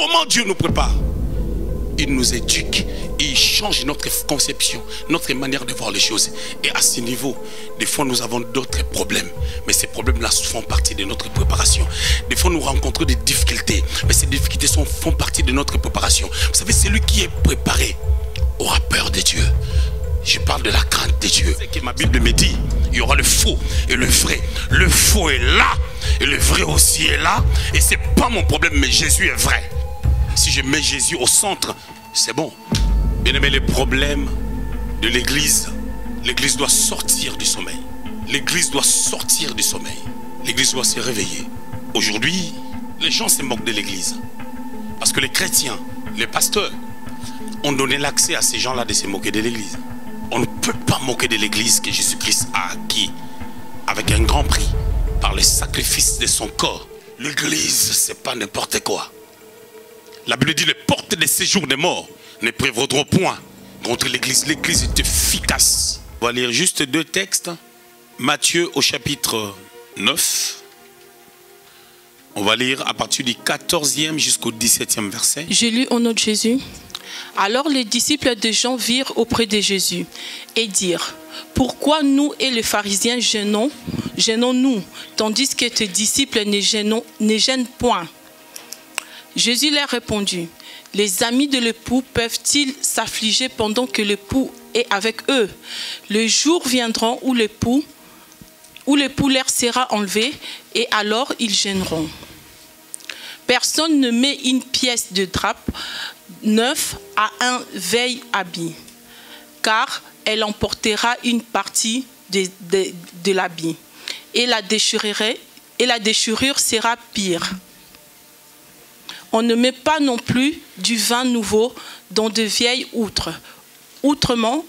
comment Dieu nous prépare? Il nous éduque et il change notre conception, notre manière de voir les choses. Et à ce niveau, des fois nous avons d'autres problèmes. Mais ces problèmes-là font partie de notre préparation. Des fois nous rencontrons des difficultés. Mais ces difficultés font partie de notre préparation. Vous savez, celui qui est préparé aura peur de Dieu. Je parle de la crainte de Dieu. C'est que ma Bible me dit, il y aura le faux et le vrai. Le faux est là et le vrai aussi est là. Et c'est pas mon problème, mais Jésus est vrai. Si je mets Jésus au centre, c'est bon. Bien aimé, les problèmes de l'église doit sortir du sommeil. L'église doit sortir du sommeil. L'église doit se réveiller. Aujourd'hui, les gens se moquent de l'église. Parce que les chrétiens, les pasteurs, ont donné l'accès à ces gens-là de se moquer de l'église. On ne peut pas moquer de l'église que Jésus-Christ a acquis avec un grand prix par le sacrifice de son corps. L'église, c'est pas n'importe quoi. La Bible dit, les portes de séjour des morts ne prévaudront point contre l'église. L'église est efficace. On va lire juste deux textes. Matthieu au chapitre 9. On va lire à partir du 14e jusqu'au 17e verset. Je lis au nom de Jésus. Alors les disciples de Jean virent auprès de Jésus et dirent, « Pourquoi nous et les pharisiens gênons-nous, tandis que tes disciples ne gênent point ?» Jésus leur répondit, « Les amis de l'époux peuvent-ils s'affliger pendant que l'époux est avec eux? Le jour viendra où l'époux leur sera enlevé, et alors ils gêneront. Personne ne met une pièce de drap neuf à un vieil habit, car elle emportera une partie de l'habit, et la déchirure sera pire. On ne met pas non plus du vin nouveau dans de vieilles outres. Autrement,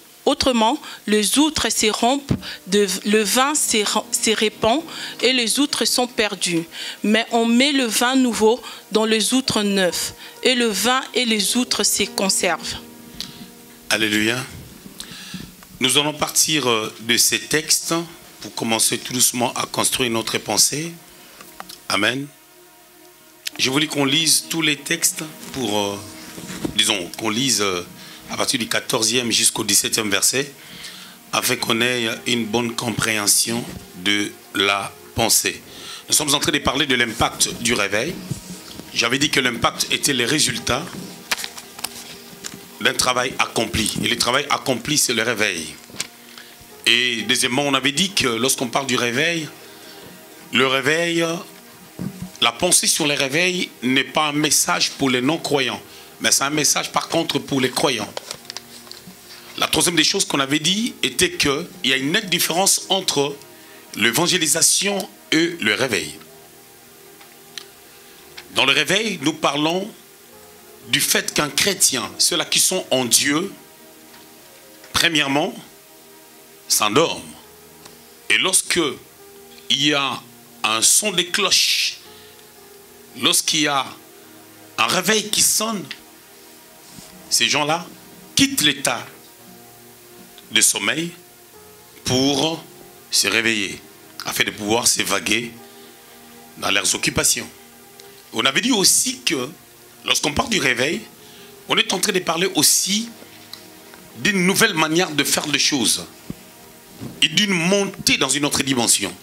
les outres se rompent, le vin se répand et les outres sont perdues. Mais on met le vin nouveau dans les outres neuves, et le vin et les outres se conservent. » Alléluia. Nous allons partir de ces textes pour commencer tout doucement à construire notre pensée. Amen. Je voulais qu'on lise tous les textes pour, disons, qu'on lise à partir du 14e jusqu'au 17e verset, afin qu'on ait une bonne compréhension de la pensée. Nous sommes en train de parler de l'impact du réveil. J'avais dit que l'impact était le résultat d'un travail accompli. Et le travail accompli, c'est le réveil. Et deuxièmement, on avait dit que lorsqu'on parle du réveil, le réveil, la pensée sur le réveil n'est pas un message pour les non-croyants, mais c'est un message par contre pour les croyants. La troisième des choses qu'on avait dit était qu'il y a une nette différence entre l'évangélisation et le réveil. Dans le réveil, nous parlons du fait qu'un chrétien, ceux-là qui sont en Dieu, premièrement, s'endorment. Et lorsque il y a un son de cloche, lorsqu'il y a un réveil qui sonne, ces gens-là quittent l'état de sommeil pour se réveiller, afin de pouvoir s'évaguer dans leurs occupations. On avait dit aussi que lorsqu'on parle du réveil, on est en train de parler aussi d'une nouvelle manière de faire les choses et d'une montée dans une autre dimension.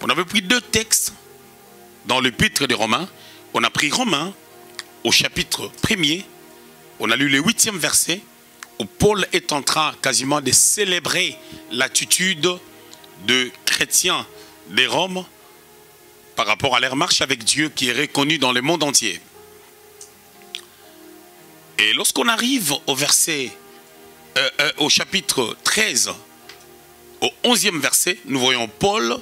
On avait pris deux textes dans l'épître de Romains. On a pris Romains au chapitre 1er. On a lu le 8e verset où Paul est en train quasiment de célébrer l'attitude de chrétiens des Roms par rapport à leur marche avec Dieu qui est reconnue dans le monde entier. Et lorsqu'on arrive au verset, au chapitre 13, au 11e verset, nous voyons Paul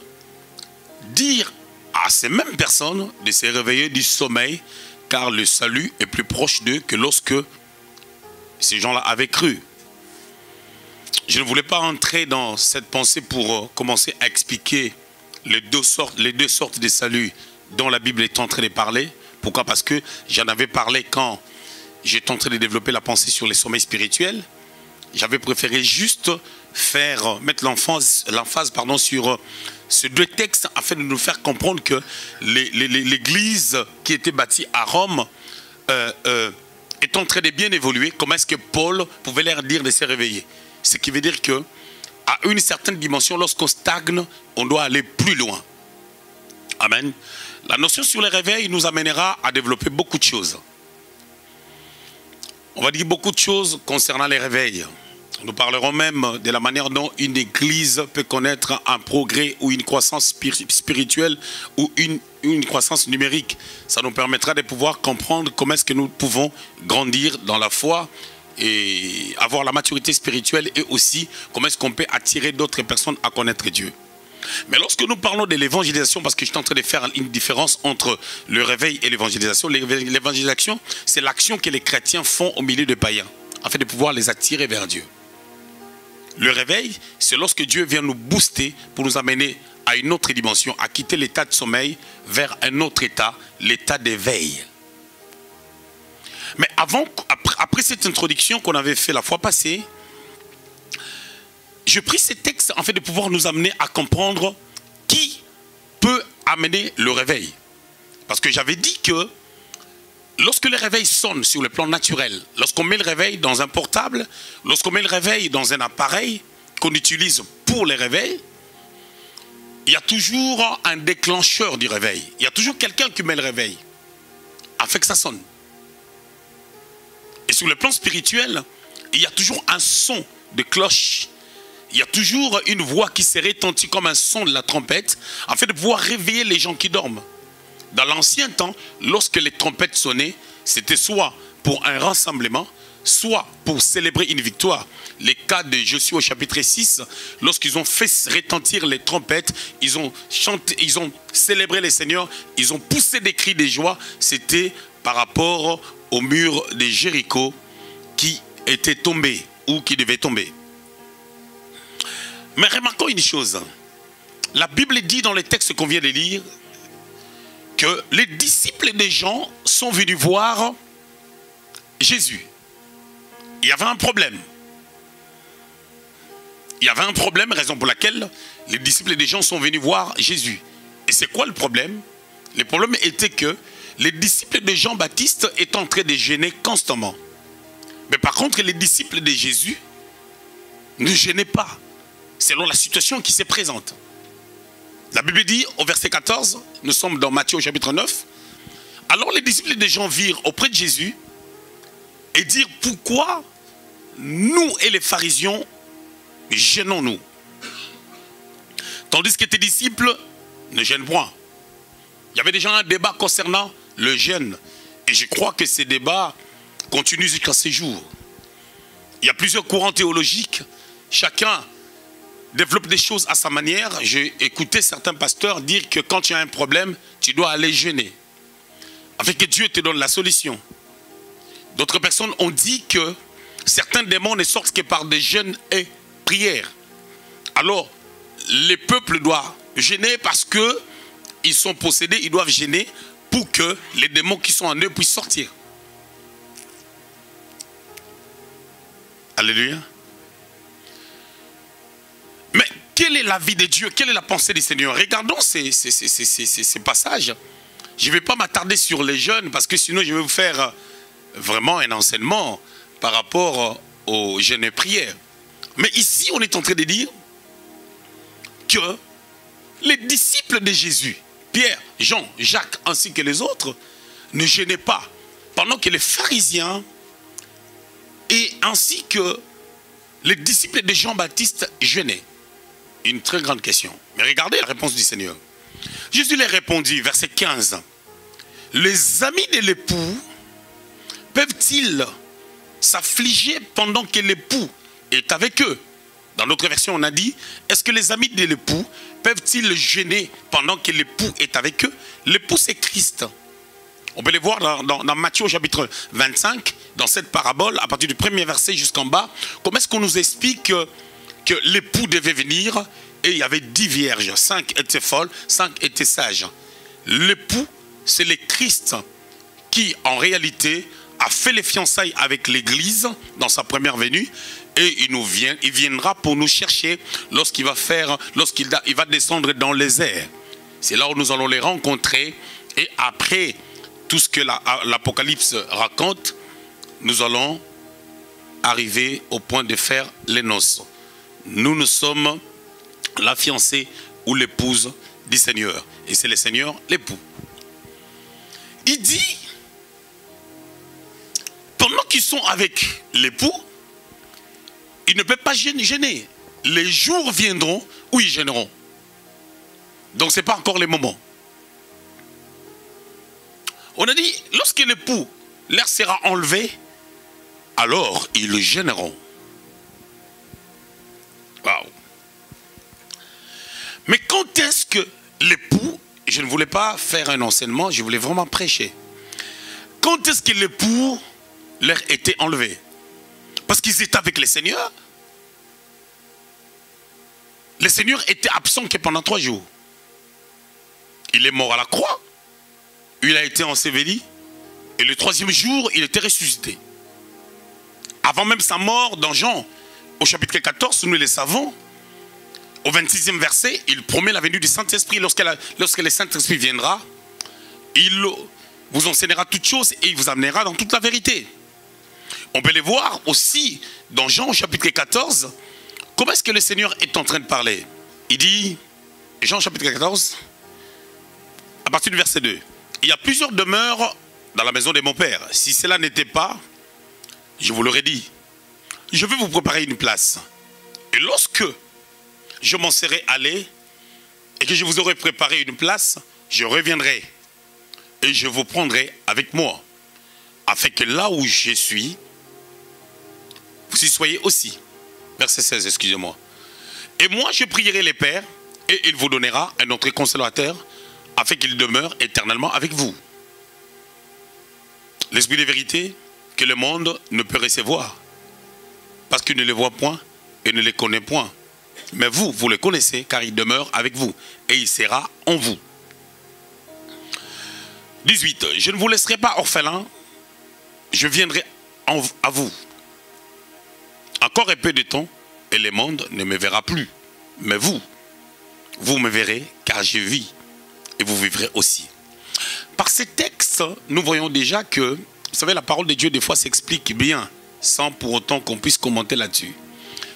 dire à ces mêmes personnes de se réveiller du sommeil, car le salut est plus proche d'eux que lorsque ces gens-là avaient cru. Je ne voulais pas entrer dans cette pensée pour commencer à expliquer les deux sortes de salut dont la Bible est en train de parler. Pourquoi? Parce que j'en avais parlé quand j'étais en train de développer la pensée sur les sommeils spirituels. J'avais préféré juste mettre l'emphase sur ces deux textes afin de nous faire comprendre que l'église qui était bâtie à Rome est en train de bien évoluer, comment est-ce que Paul pouvait leur dire de se réveiller? Ce qui veut dire que à une certaine dimension, lorsqu'on stagne, on doit aller plus loin. Amen. La notion sur le réveil nous amènera à développer beaucoup de choses. On va dire beaucoup de choses concernant les réveils. Nous parlerons même de la manière dont une église peut connaître un progrès ou une croissance spirituelle ou une croissance numérique. Ça nous permettra de pouvoir comprendre comment est-ce que nous pouvons grandir dans la foi et avoir la maturité spirituelle, et aussi comment est-ce qu'on peut attirer d'autres personnes à connaître Dieu. Mais lorsque nous parlons de l'évangélisation, parce que je suis en train de faire une différence entre le réveil et l'évangélisation, l'évangélisation, c'est l'action que les chrétiens font au milieu des païens, afin de pouvoir les attirer vers Dieu. Le réveil, c'est lorsque Dieu vient nous booster pour nous amener à une autre dimension, à quitter l'état de sommeil vers un autre état, l'état d'éveil. Mais après cette introduction qu'on avait fait la fois passée, je prie ces textes en fait de pouvoir nous amener à comprendre qui peut amener le réveil. Parce que j'avais dit que lorsque le réveil sonne sur le plan naturel, lorsqu'on met le réveil dans un portable, lorsqu'on met le réveil dans un appareil qu'on utilise pour les réveils, il y a toujours un déclencheur du réveil. Il y a toujours quelqu'un qui met le réveil afin que ça sonne. Et sur le plan spirituel, il y a toujours un son de cloche. Il y a toujours une voix qui se retentit comme un son de la trompette afin de pouvoir réveiller les gens qui dorment. Dans l'ancien temps, lorsque les trompettes sonnaient, c'était soit pour un rassemblement, soit pour célébrer une victoire. Les cas de Josué au chapitre 6, lorsqu'ils ont fait retentir les trompettes, ils ont chanté, ils ont célébré les seigneurs, ils ont poussé des cris de joie. C'était par rapport au mur de Jéricho qui était tombé ou qui devait tomber. Mais remarquons une chose. La Bible dit dans les textes qu'on vient de lire que les disciples des gens sont venus voir Jésus. Il y avait un problème. Il y avait un problème, raison pour laquelle les disciples des gens sont venus voir Jésus. Et c'est quoi le problème? Le problème était que les disciples de Jean-Baptiste étaient en train de gêner constamment. Mais par contre, les disciples de Jésus ne gênaient pas, selon la situation qui se présente. La Bible dit au verset 14, nous sommes dans Matthieu au chapitre 9. Alors les disciples de Jean virent auprès de Jésus et dirent: pourquoi nous et les pharisiens gênons-nous, tandis que tes disciples ne gênent point? Il y avait déjà un débat concernant le jeûne, et je crois que ces débats continuent jusqu'à ces jours. Il y a plusieurs courants théologiques, chacun développe des choses à sa manière. J'ai écouté certains pasteurs dire que quand tu as un problème, tu dois aller jeûner, afin que Dieu te donne la solution. D'autres personnes ont dit que certains démons ne sortent que par des jeûnes et prières. Alors, les peuples doivent jeûner parce qu'ils sont possédés, ils doivent jeûner pour que les démons qui sont en eux puissent sortir. Alléluia. Mais quelle est la vie de Dieu? Quelle est la pensée du Seigneur? Regardons ces passages. Je ne vais pas m'attarder sur les jeûnes parce que sinon je vais vous faire vraiment un enseignement par rapport aux jeûnes et prières. Mais ici, on est en train de dire que les disciples de Jésus, Pierre, Jean, Jacques, ainsi que les autres, ne jeûnaient pas, pendant que les pharisiens et ainsi que les disciples de Jean-Baptiste jeûnaient. Une très grande question. Mais regardez la réponse du Seigneur. Jésus leur répondit, verset 15. Les amis de l'époux peuvent-ils s'affliger pendant que l'époux est avec eux? Dans notre version, on a dit, est-ce que les amis de l'époux peuvent-ils jeûner pendant que l'époux est avec eux? L'époux, c'est Christ. On peut les voir dans Matthieu chapitre 25, dans cette parabole, à partir du premier verset jusqu'en bas. Comment est-ce qu'on nous explique que l'époux devait venir et il y avait 10 vierges, 5 étaient folles, 5 étaient sages. L'époux, c'est le Christ qui, en réalité, a fait les fiançailles avec l'Église dans sa première venue, et il viendra pour nous chercher lorsqu'il va descendre dans les airs. C'est là où nous allons les rencontrer, et après tout ce que l'Apocalypse raconte, nous allons arriver au point de faire les noces. Nous sommes la fiancée ou l'épouse du Seigneur. Et c'est le Seigneur l'époux. Il dit, pendant qu'ils sont avec l'époux, ils ne peuvent pas gêner. Les jours viendront où ils gêneront. Donc ce n'est pas encore le moment. On a dit, lorsque l'époux leur sera enlevé, alors ils le gêneront. Waouh. Mais quand est-ce que l'époux, je ne voulais pas faire un enseignement, je voulais vraiment prêcher. Quand est-ce que l'époux leur était enlevé? Parce qu'ils étaient avec le Seigneur. Le Seigneur était absent que pendant 3 jours. Il est mort à la croix. Il a été enseveli. Et le 3e jour, il était ressuscité. Avant même sa mort, dans Jean, au chapitre 14, nous le savons, au 26e verset, il promet la venue du Saint-Esprit. Lorsque le Saint-Esprit viendra, il vous enseignera toutes choses et il vous amènera dans toute la vérité. On peut le voir aussi dans Jean, au chapitre 14, comment est-ce que le Seigneur est en train de parler. Il dit, Jean, chapitre 14, à partir du verset 2, il y a plusieurs demeures dans la maison de mon Père. Si cela n'était pas, je vous l'aurais dit, je vais vous préparer une place. Et lorsque je m'en serai allé et que je vous aurai préparé une place, je reviendrai et je vous prendrai avec moi, afin que là où je suis, vous y soyez aussi. Verset 16, excusez-moi. Et moi, je prierai les pères et il vous donnera un autre consolateur, afin qu'il demeure éternellement avec vous. L'esprit de vérité que le monde ne peut recevoir, parce qu'il ne les voit point et ne les connaît point. Mais vous, vous le connaissez, car il demeure avec vous et il sera en vous. 18. Je ne vous laisserai pas orphelin, je viendrai à vous. Encore un peu de temps et le monde ne me verra plus. Mais vous, vous me verrez, car je vis et vous vivrez aussi. Par ces textes, nous voyons déjà que, vous savez, la parole de Dieu des fois s'explique bien, sans pour autant qu'on puisse commenter là-dessus.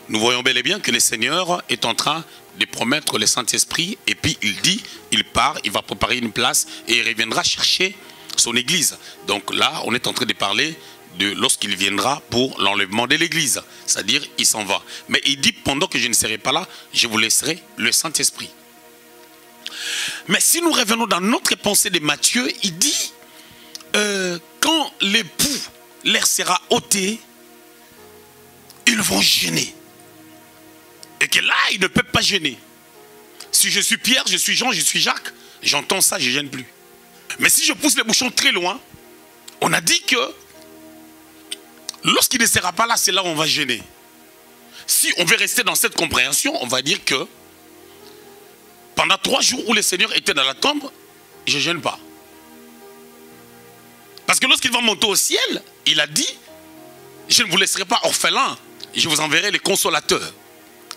Nous voyons bel et bien que le Seigneur est en train de promettre le Saint-Esprit, et puis il dit, il part, il va préparer une place, et il reviendra chercher son église. Donc là, on est en train de parler de lorsqu'il viendra pour l'enlèvement de l'église. C'est-à-dire, il s'en va. Mais il dit, pendant que je ne serai pas là, je vous laisserai le Saint-Esprit. Mais si nous revenons dans notre pensée de Matthieu, il dit, quand l'époux leur sera ôté, ils vont gêner. Et que là, ils ne peuvent pas gêner. Si je suis Pierre, je suis Jean, je suis Jacques, j'entends ça, je ne gêne plus. Mais si je pousse les bouchons très loin, on a dit que lorsqu'il ne sera pas là, c'est là où on va gêner. Si on veut rester dans cette compréhension, on va dire que pendant 3 jours où le Seigneur était dans la tombe, je ne gêne pas. Parce que lorsqu'il va monter au ciel, il a dit, je ne vous laisserai pas orphelin, je vous enverrai les consolateurs.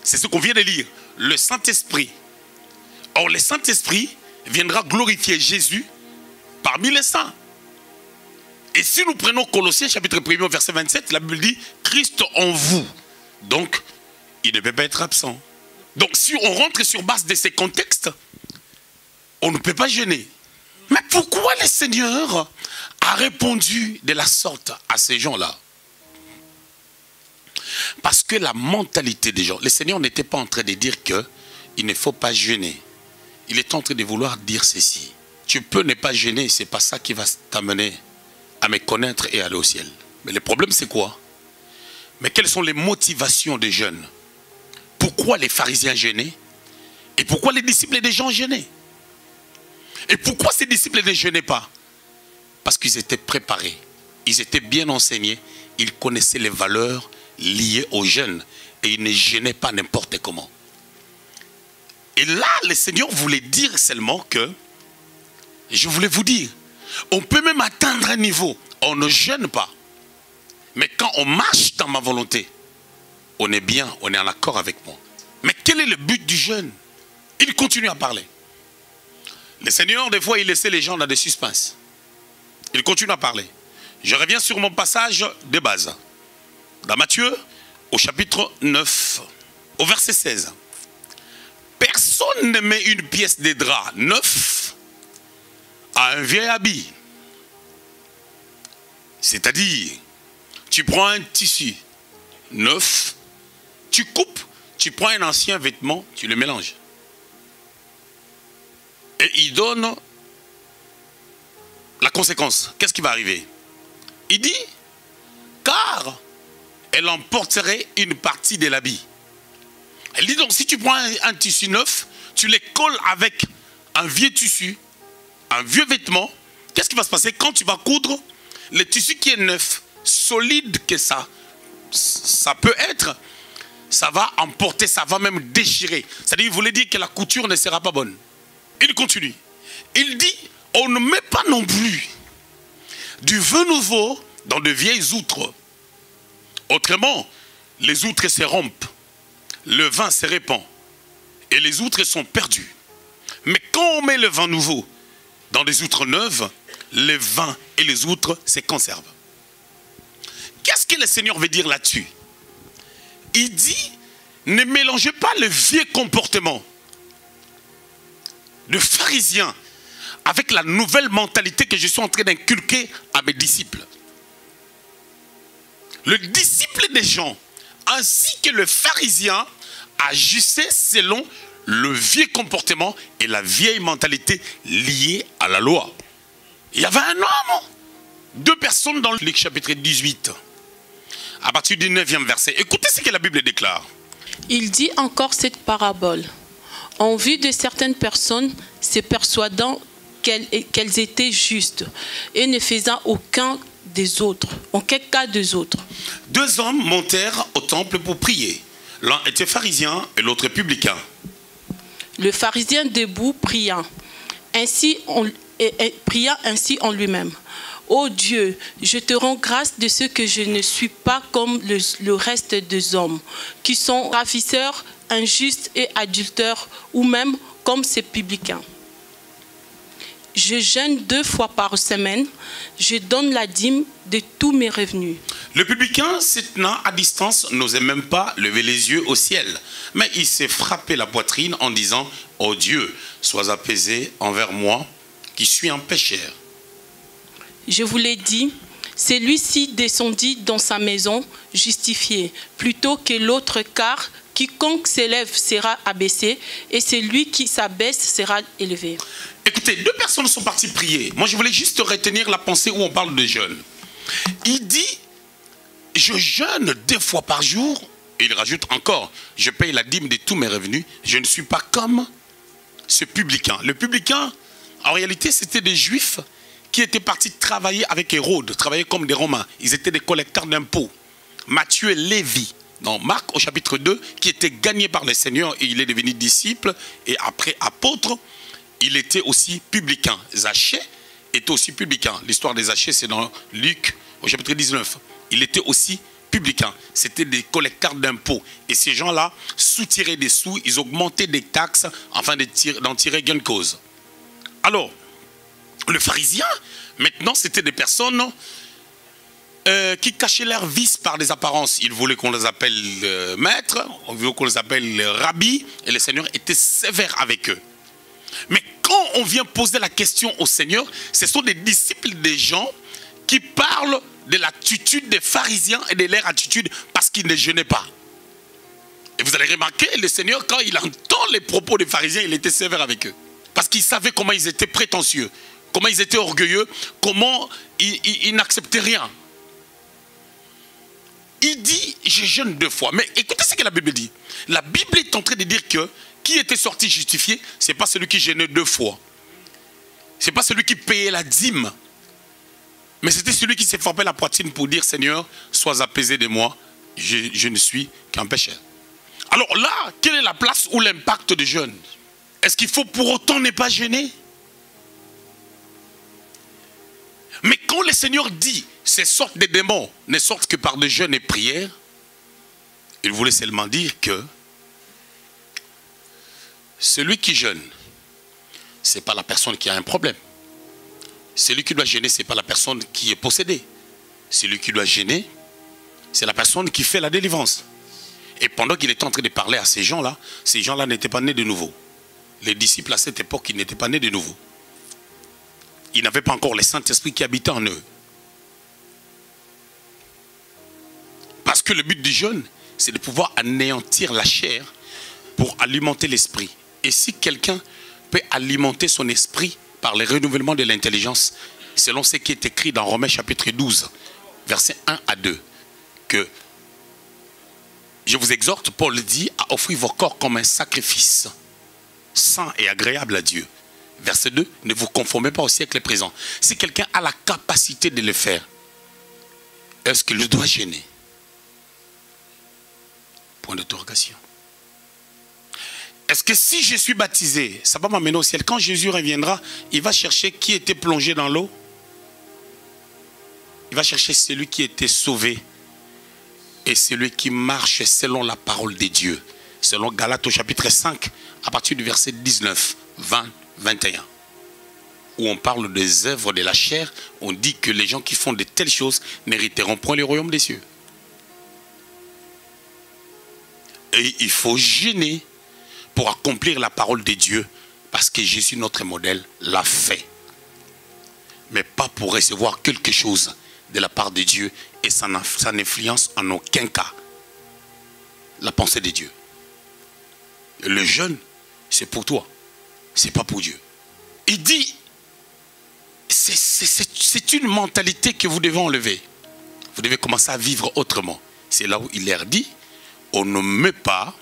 C'est ce qu'on vient de lire, le Saint-Esprit. Or, le Saint-Esprit viendra glorifier Jésus parmi les saints. Et si nous prenons Colossiens chapitre 1 verset 27, la Bible dit, Christ en vous. Donc, il ne peut pas être absent. Donc, si on rentre sur base de ces contextes, on ne peut pas gêner. Mais pourquoi le Seigneur a répondu de la sorte à ces gens-là? Parce que la mentalité des gens, le Seigneur n'était pas en train de dire qu'il ne faut pas gêner. Il est en train de vouloir dire ceci. Tu peux ne pas gêner, ce n'est pas ça qui va t'amener à me connaître et aller au ciel. Mais le problème c'est quoi? Mais quelles sont les motivations des jeunes? Pourquoi les pharisiens gênaient? Et pourquoi les disciples des gens gênaient? Et pourquoi ces disciples ne gênaient pas? Parce qu'ils étaient préparés, ils étaient bien enseignés, ils connaissaient les valeurs liées aux jeunes et ils ne gênaient pas n'importe comment. Et là, le Seigneur voulait dire seulement que, je voulais vous dire, on peut même atteindre un niveau, on ne gêne pas. Mais quand on marche dans ma volonté, on est bien, on est en accord avec moi. Mais quel est le but du jeûne? Il continue à parler. Le Seigneur, des fois, il laissait les gens dans des suspens. Il continue à parler. Je reviens sur mon passage de base. Dans Matthieu, au chapitre 9, au verset 16. Personne ne met une pièce de drap neuf à un vieil habit. C'est-à-dire, tu prends un tissu neuf, tu coupes, tu prends un ancien vêtement, tu le mélanges. Et il donne la conséquence. Qu'est-ce qui va arriver? Il dit, car elle emporterait une partie de l'habit. Elle dit donc, si tu prends un tissu neuf, tu les colles avec un vieux tissu, un vieux vêtement, qu'est-ce qui va se passer? Quand tu vas coudre, le tissu qui est neuf, solide que ça peut être, ça va emporter, ça va même déchirer. C'est-à-dire, il voulait dire que la couture ne sera pas bonne. Il continue. Il dit, on ne met pas non plus du vin nouveau dans de vieilles outres. Autrement, les outres se rompent, le vin se répand et les outres sont perdues. Mais quand on met le vin nouveau dans des outres neuves, le vin et les outres se conservent. Qu'est-ce que le Seigneur veut dire là-dessus? Il dit, ne mélangez pas le vieux comportement de pharisien avec la nouvelle mentalité que je suis en train d'inculquer à mes disciples. Le disciple des gens, ainsi que le pharisien, agissait selon le vieux comportement et la vieille mentalité liée à la loi. Il y avait un homme, deux personnes dans Luc chapitre 18, à partir du 9e verset. Écoutez ce que la Bible déclare. Il dit encore cette parabole. En vue de certaines personnes se persuadant qu'elles étaient justes et ne faisant aucun cas des autres. Deux hommes montèrent au temple pour prier. L'un était pharisien et l'autre publicain. Le pharisien debout pria ainsi en lui-même. Ô Dieu, je te rends grâce de ce que je ne suis pas comme le reste des hommes, qui sont ravisseurs, injustes et adultères, ou même comme ces publicains. Je jeûne 2 fois par semaine, je donne la dîme de tous mes revenus. Le publicain, se tenant à distance, n'osait même pas lever les yeux au ciel. Mais il s'est frappé la poitrine en disant, « Ô Dieu, sois apaisé envers moi, qui suis un pécheur. » Je vous l'ai dit, celui-ci descendit dans sa maison justifié, plutôt que l'autre, car quiconque s'élève sera abaissé, et celui qui s'abaisse sera élevé. Écoutez, deux personnes sont parties prier. Moi, je voulais juste retenir la pensée où on parle de jeûne. Il dit, je jeûne 2 fois par jour, et il rajoute encore, je paye la dîme de tous mes revenus, je ne suis pas comme ce publicain. Le publicain, en réalité, c'était des Juifs qui étaient partis travailler avec Hérode, travailler comme des Romains. Ils étaient des collecteurs d'impôts. Matthieu et Lévi, dans Marc au chapitre 2, qui était gagné par le Seigneur et il est devenu disciple et après apôtre. Il était aussi publicain. Zachée était aussi publicain. L'histoire des Zachée, c'est dans Luc au chapitre 19. Il était aussi publicain. C'était des collecteurs d'impôts. Et ces gens-là soutiraient des sous, ils augmentaient des taxes afin d'en tirer gain de cause. Alors, le pharisien, maintenant, c'était des personnes qui cachaient leurs vices par des apparences. Ils voulaient qu'on les appelle maîtres, on voulait qu'on les appelle rabbis, et le Seigneur était sévère avec eux. Mais quand on vient poser la question au Seigneur, ce sont des disciples des gens qui parlent de l'attitude des pharisiens et de leur attitude parce qu'ils ne jeûnaient pas. Et vous allez remarquer, le Seigneur, quand il entend les propos des pharisiens, il était sévère avec eux. Parce qu'il savait comment ils étaient prétentieux, comment ils étaient orgueilleux, comment ils n'acceptaient rien. Il dit, je jeûne 2 fois. Mais écoutez ce que la Bible dit. La Bible est en train de dire que qui était sorti justifié, ce n'est pas celui qui jeûnait 2 fois. Ce n'est pas celui qui payait la dîme. Mais c'était celui qui s'est frappé la poitrine pour dire, Seigneur, sois apaisé de moi, je ne suis qu'un pécheur. Alors là, quelle est la place ou l'impact du jeûne? Est-ce qu'il faut pour autant ne pas jeûner? Mais quand le Seigneur dit, ces sortes de démons ne sortent que par des jeûnes et prières, il voulait seulement dire que celui qui jeûne, ce n'est pas la personne qui a un problème. Celui qui doit gêner, ce n'est pas la personne qui est possédée. Celui qui doit gêner, c'est la personne qui fait la délivrance. Et pendant qu'il était en train de parler à ces gens-là n'étaient pas nés de nouveau. Les disciples à cette époque, ils n'étaient pas nés de nouveau. Ils n'avaient pas encore le Saint-Esprit qui habitait en eux. Parce que le but du jeûne, c'est de pouvoir anéantir la chair pour alimenter l'esprit. Et si quelqu'un peut alimenter son esprit par le renouvellement de l'intelligence, selon ce qui est écrit dans Romains chapitre 12, versets 1 à 2, que je vous exhorte, Paul dit, à offrir vos corps comme un sacrifice saint et agréable à Dieu. Verset 2, ne vous conformez pas au siècle présent. Si quelqu'un a la capacité de le faire, est-ce qu'il le doit gêner? Point d'interrogation. Est-ce que si je suis baptisé, ça va m'amener au ciel? Quand Jésus reviendra, il va chercher qui était plongé dans l'eau. Il va chercher celui qui était sauvé et celui qui marche selon la parole de Dieu. Selon Galates au chapitre 5, à partir du verset 19, 20, 21. Où on parle des œuvres de la chair, on dit que les gens qui font de telles choses n'hériteront point le royaume des cieux. Et il faut gêner pour accomplir la parole de Dieu, parce que Jésus, notre modèle, l'a fait. Mais pas pour recevoir quelque chose de la part de Dieu, et ça n'influence en aucun cas la pensée de Dieu. Le jeûne, c'est pour toi, c'est pas pour Dieu. Il dit, c'est une mentalité que vous devez enlever. Vous devez commencer à vivre autrement. C'est là où il leur dit, on ne met pas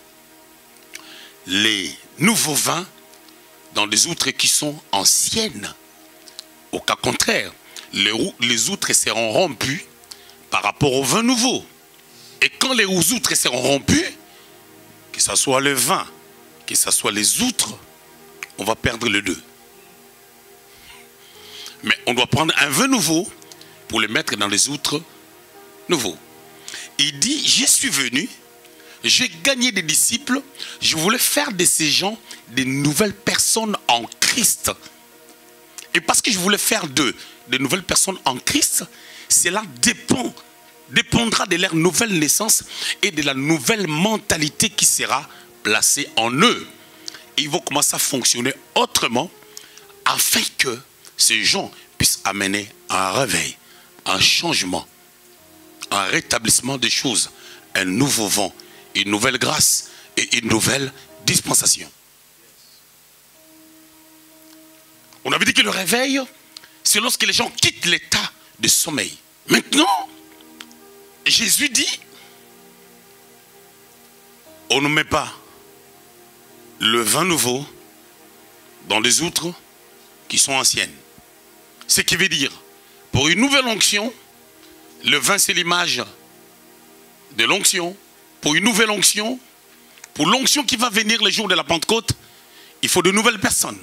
les nouveaux vins dans des outres qui sont anciennes. Au cas contraire, les outres seront rompues par rapport au vin nouveau. Et quand les outres seront rompues, que ce soit le vin, que ce soit les outres, on va perdre les deux. Mais on doit prendre un vin nouveau pour le mettre dans les outres nouveaux. Il dit, je suis venu, j'ai gagné des disciples, je voulais faire de ces gens des nouvelles personnes en Christ. Et parce que je voulais faire d'eux de nouvelles personnes en Christ, cela dépendra de leur nouvelle naissance et de la nouvelle mentalité qui sera placée en eux. Et ils vont commencer à fonctionner autrement afin que ces gens puissent amener un réveil, un changement, un rétablissement des choses, un nouveau vent, une nouvelle grâce et une nouvelle dispensation. On avait dit que le réveil, c'est lorsque les gens quittent l'état de sommeil. Maintenant, Jésus dit, on ne met pas le vin nouveau dans des outres qui sont anciennes. Ce qui veut dire, pour une nouvelle onction, le vin c'est l'image de l'onction. Pour une nouvelle onction, pour l'onction qui va venir le jour de la Pentecôte, il faut de nouvelles personnes.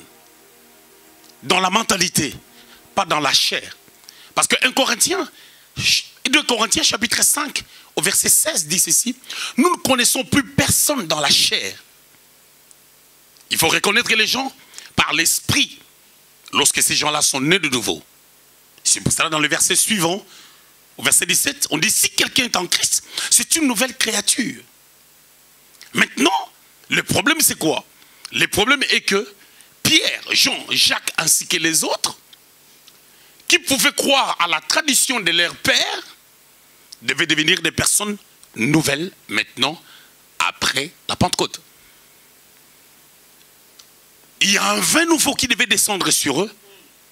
Dans la mentalité, pas dans la chair. Parce que 2 Corinthiens chapitre 5, au verset 16 dit ceci, nous ne connaissons plus personne dans la chair. Il faut reconnaître les gens par l'esprit, lorsque ces gens-là sont nés de nouveau. C'est pour cela dans le verset suivant, au verset 17, on dit si quelqu'un est en Christ, c'est une nouvelle créature. Maintenant, le problème c'est quoi? Le problème est que Pierre, Jean, Jacques ainsi que les autres, qui pouvaient croire à la tradition de leur père, devaient devenir des personnes nouvelles maintenant, après la Pentecôte. Il y a un vin nouveau qui devait descendre sur eux,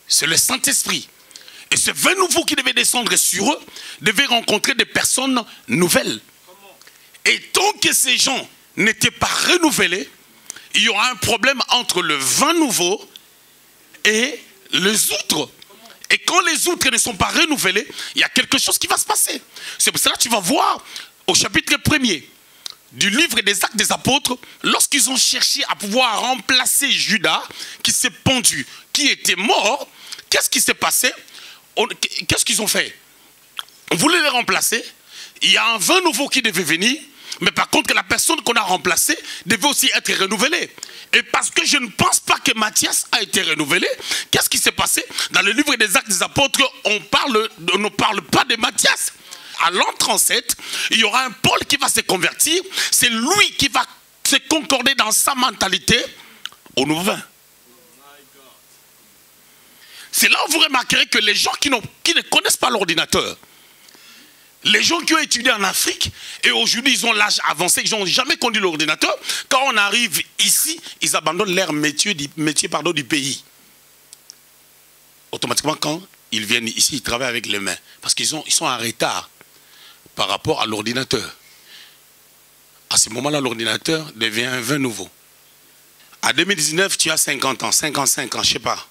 c'est le Saint-Esprit. Et ce vin nouveau qui devait descendre sur eux devait rencontrer des personnes nouvelles. Et tant que ces gens n'étaient pas renouvelés, il y aura un problème entre le vin nouveau et les outres. Et quand les outres ne sont pas renouvelés, il y a quelque chose qui va se passer. C'est pour cela que tu vas voir au chapitre 1er du livre des Actes des Apôtres, lorsqu'ils ont cherché à pouvoir remplacer Judas, qui s'est pendu, qui était mort, qu'est-ce qui s'est passé? Qu'est-ce qu'ils ont fait? On voulait les remplacer. Il y a un vin nouveau qui devait venir. Mais par contre, la personne qu'on a remplacée devait aussi être renouvelée. Et parce que je ne pense pas que Matthias a été renouvelé, qu'est-ce qui s'est passé? Dans le livre des Actes des Apôtres, on ne parle pas de Matthias. À l'an 37, il y aura un Paul qui va se convertir. C'est lui qui va se concorder dans sa mentalité au nouveau vin. C'est là où vous remarquerez que les gens qui ne connaissent pas l'ordinateur, les gens qui ont étudié en Afrique et aujourd'hui ils ont l'âge avancé, ils n'ont jamais conduit l'ordinateur, quand on arrive ici, ils abandonnent leur métier du pays. Automatiquement, quand ils viennent ici, ils travaillent avec les mains. Parce qu'ils sont en retard par rapport à l'ordinateur. À ce moment-là, l'ordinateur devient un vin nouveau. À 2019, tu as 50 ans, 55 ans, je ne sais pas.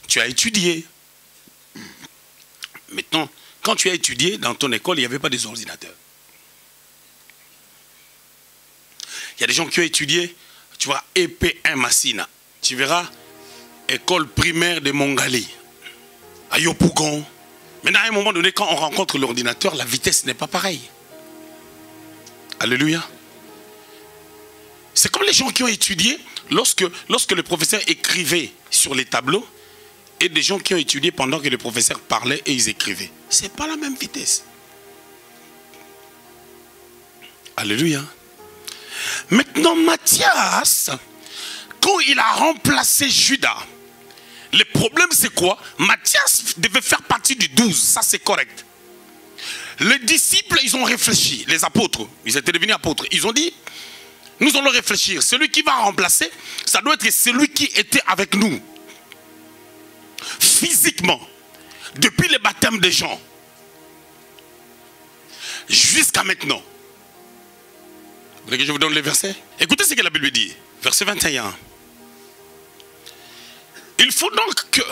Tu as étudié. Maintenant, quand tu as étudié, dans ton école, il n'y avait pas des ordinateurs. Il y a des gens qui ont étudié, tu vois, EP1 Massina. Tu verras, école primaire de Mongali, à Yopougon. Maintenant, à un moment donné, quand on rencontre l'ordinateur, la vitesse n'est pas pareille. Alléluia. C'est comme les gens qui ont étudié, lorsque le professeur écrivait sur les tableaux, et des gens qui ont étudié pendant que le professeur parlait et ils écrivaient. Ce n'est pas la même vitesse. Alléluia. Maintenant, Matthias, quand il a remplacé Judas, le problème c'est quoi? Matthias devait faire partie du 12, ça c'est correct. Les disciples, ils ont réfléchi, les apôtres, ils étaient devenus apôtres, ils ont dit, nous allons réfléchir, celui qui va remplacer, ça doit être celui qui était avec nous. Physiquement, depuis le baptême des gens, jusqu'à maintenant. Vous voulez que je vous donne les versets? Écoutez ce que la Bible dit, verset 21. Il faut donc que,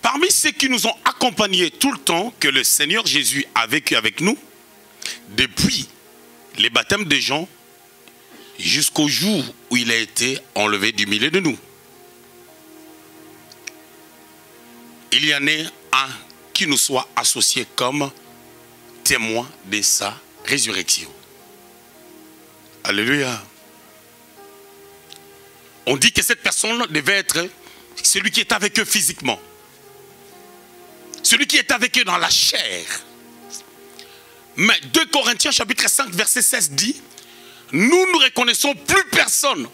parmi ceux qui nous ont accompagnés tout le temps que le Seigneur Jésus a vécu avec nous, depuis les baptêmes des gens, jusqu'au jour où il a été enlevé du milieu de nous. Il y en ait un qui nous soit associé comme témoin de sa résurrection. Alléluia. On dit que cette personne devait être celui qui est avec eux physiquement. Celui qui est avec eux dans la chair. Mais 2 Corinthiens chapitre 5 verset 16 dit, nous ne reconnaissons plus personne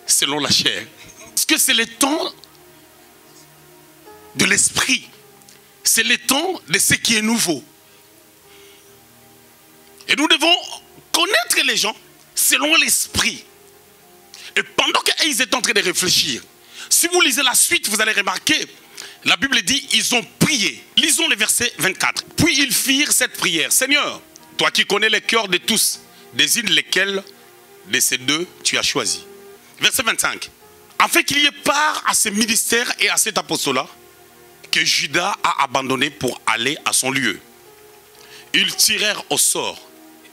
selon la chair. Parce que c'est le temps de l'esprit. C'est le temps de ce qui est nouveau. Et nous devons connaître les gens selon l'esprit. Et pendant qu'ils étaient en train de réfléchir, si vous lisez la suite, vous allez remarquer, la Bible dit, ils ont prié. Lisons le verset 24. Puis ils firent cette prière. Seigneur, toi qui connais les cœurs de tous, désigne lesquels de ces deux tu as choisi. Verset 25. Afin qu'il y ait part à ce ministère et à cet apostolat que Judas a abandonné pour aller à son lieu. Ils tirèrent au sort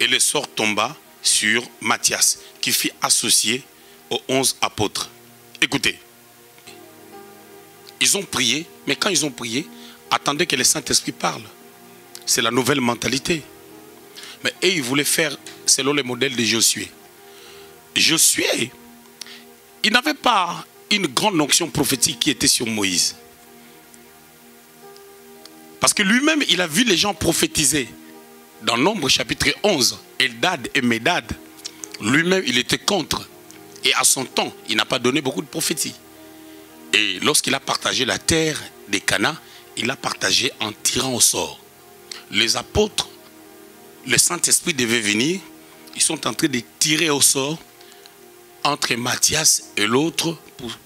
et le sort tomba sur Matthias qui fut associé aux 11 apôtres. Écoutez, ils ont prié, mais quand ils ont prié, attendez que le Saint-Esprit parle. C'est la nouvelle mentalité. Mais eux, ils voulaient faire selon le modèle de Josué. Josué, il n'avait pas une grande onction prophétique qui était sur Moïse. Parce que lui-même, il a vu les gens prophétiser. Dans Nombre chapitre 11, Eldad et Médad, lui-même, il était contre. Et à son temps, il n'a pas donné beaucoup de prophéties. Et lorsqu'il a partagé la terre des Canaan, il l'a partagé en tirant au sort. Les apôtres, le Saint-Esprit devait venir. Ils sont en train de tirer au sort entre Matthias et l'autre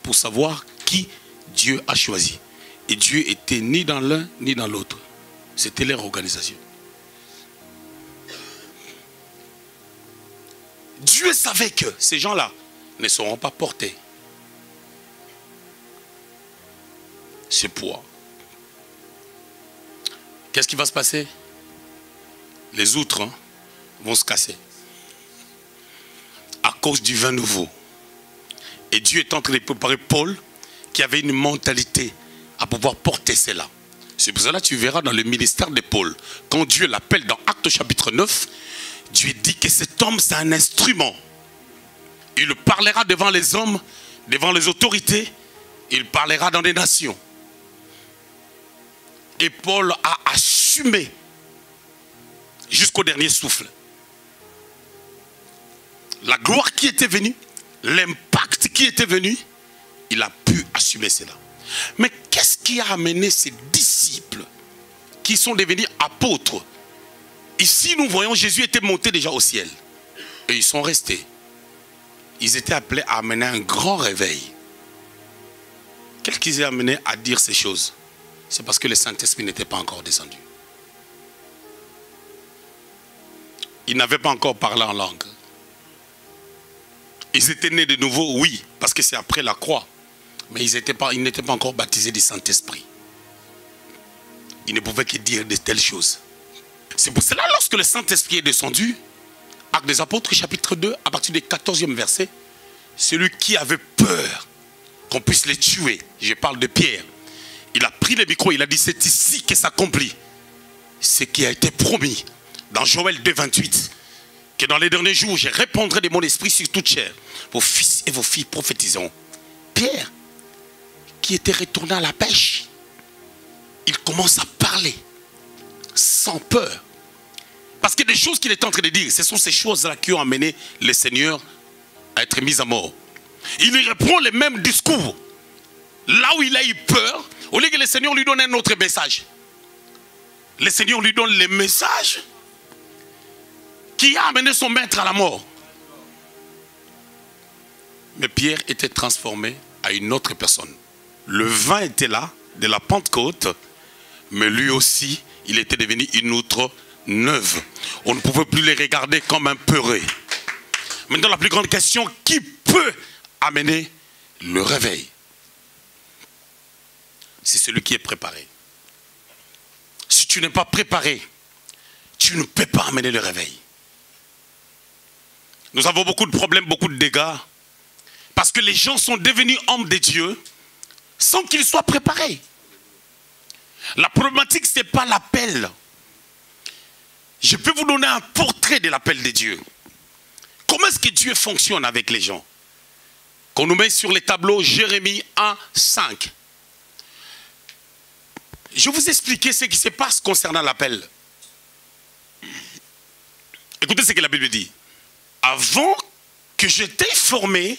pour savoir qui Dieu a choisi. Et Dieu était ni dans l'un ni dans l'autre. C'était leur organisation. Dieu savait que ces gens-là ne seront pas portés. Ce poids. Qu'est-ce qui va se passer? Les outres vont se casser. À cause du vin nouveau. Et Dieu est en train de préparer Paul qui avait une mentalité à pouvoir porter cela. C'est pour cela que tu verras dans le ministère de Paul, quand Dieu l'appelle dans Actes chapitre 9, Dieu dit que cet homme, c'est un instrument. Il parlera devant les hommes, devant les autorités. Il parlera dans les nations. Et Paul a assumé jusqu'au dernier souffle la gloire qui était venue, l'impact qui était venu. Il a pu assumer cela. Mais qu'est-ce qui a amené ces disciples qui sont devenus apôtres? Ici, nous voyons Jésus était monté déjà au ciel. Et ils sont restés. Ils étaient appelés à amener un grand réveil. Qu'est-ce qui les a amenés à dire ces choses? C'est parce que le Saint-Esprit n'était pas encore descendu. Ils n'avaient pas encore parlé en langue. Ils étaient nés de nouveau, oui, parce que c'est après la croix. Mais ils n'étaient pas encore baptisés du Saint-Esprit. Ils ne pouvaient que dire de telles choses. C'est pour cela, lorsque le Saint-Esprit est descendu, Actes des Apôtres, chapitre 2, à partir du 14e verset, celui qui avait peur qu'on puisse les tuer, je parle de Pierre, il a pris le micro, il a dit, c'est ici que s'accomplit ce qui a été promis dans Joël 2, 28, que dans les derniers jours, je répandrai de mon esprit sur toute chair. Vos fils et vos filles prophétiseront. Pierre, qui était retourné à la pêche, il commence à parler sans peur. Parce que des choses qu'il est en train de dire, ce sont ces choses-là qui ont amené le Seigneur à être mis à mort. Il lui reprend le même discours. Là où il a eu peur, au lieu que le Seigneur lui donne un autre message. Le Seigneur lui donne le message qui a amené son maître à la mort. Mais Pierre était transformé à une autre personne. Le vin était là, de la Pentecôte, mais lui aussi, il était devenu une outre neuve. On ne pouvait plus les regarder comme un peureux. Maintenant, la plus grande question, qui peut amener le réveil? C'est celui qui est préparé. Si tu n'es pas préparé, tu ne peux pas amener le réveil. Nous avons beaucoup de problèmes, beaucoup de dégâts, parce que les gens sont devenus hommes de Dieu sans qu'ils soient préparés. La problématique, ce n'est pas l'appel. Je peux vous donner un portrait de l'appel de Dieu. Comment est-ce que Dieu fonctionne avec les gens? Qu'on nous met sur les tableaux Jérémie 1, 5. Je vais vous expliquer ce qui se passe concernant l'appel. Écoutez ce que la Bible dit. Avant que je t'ai formé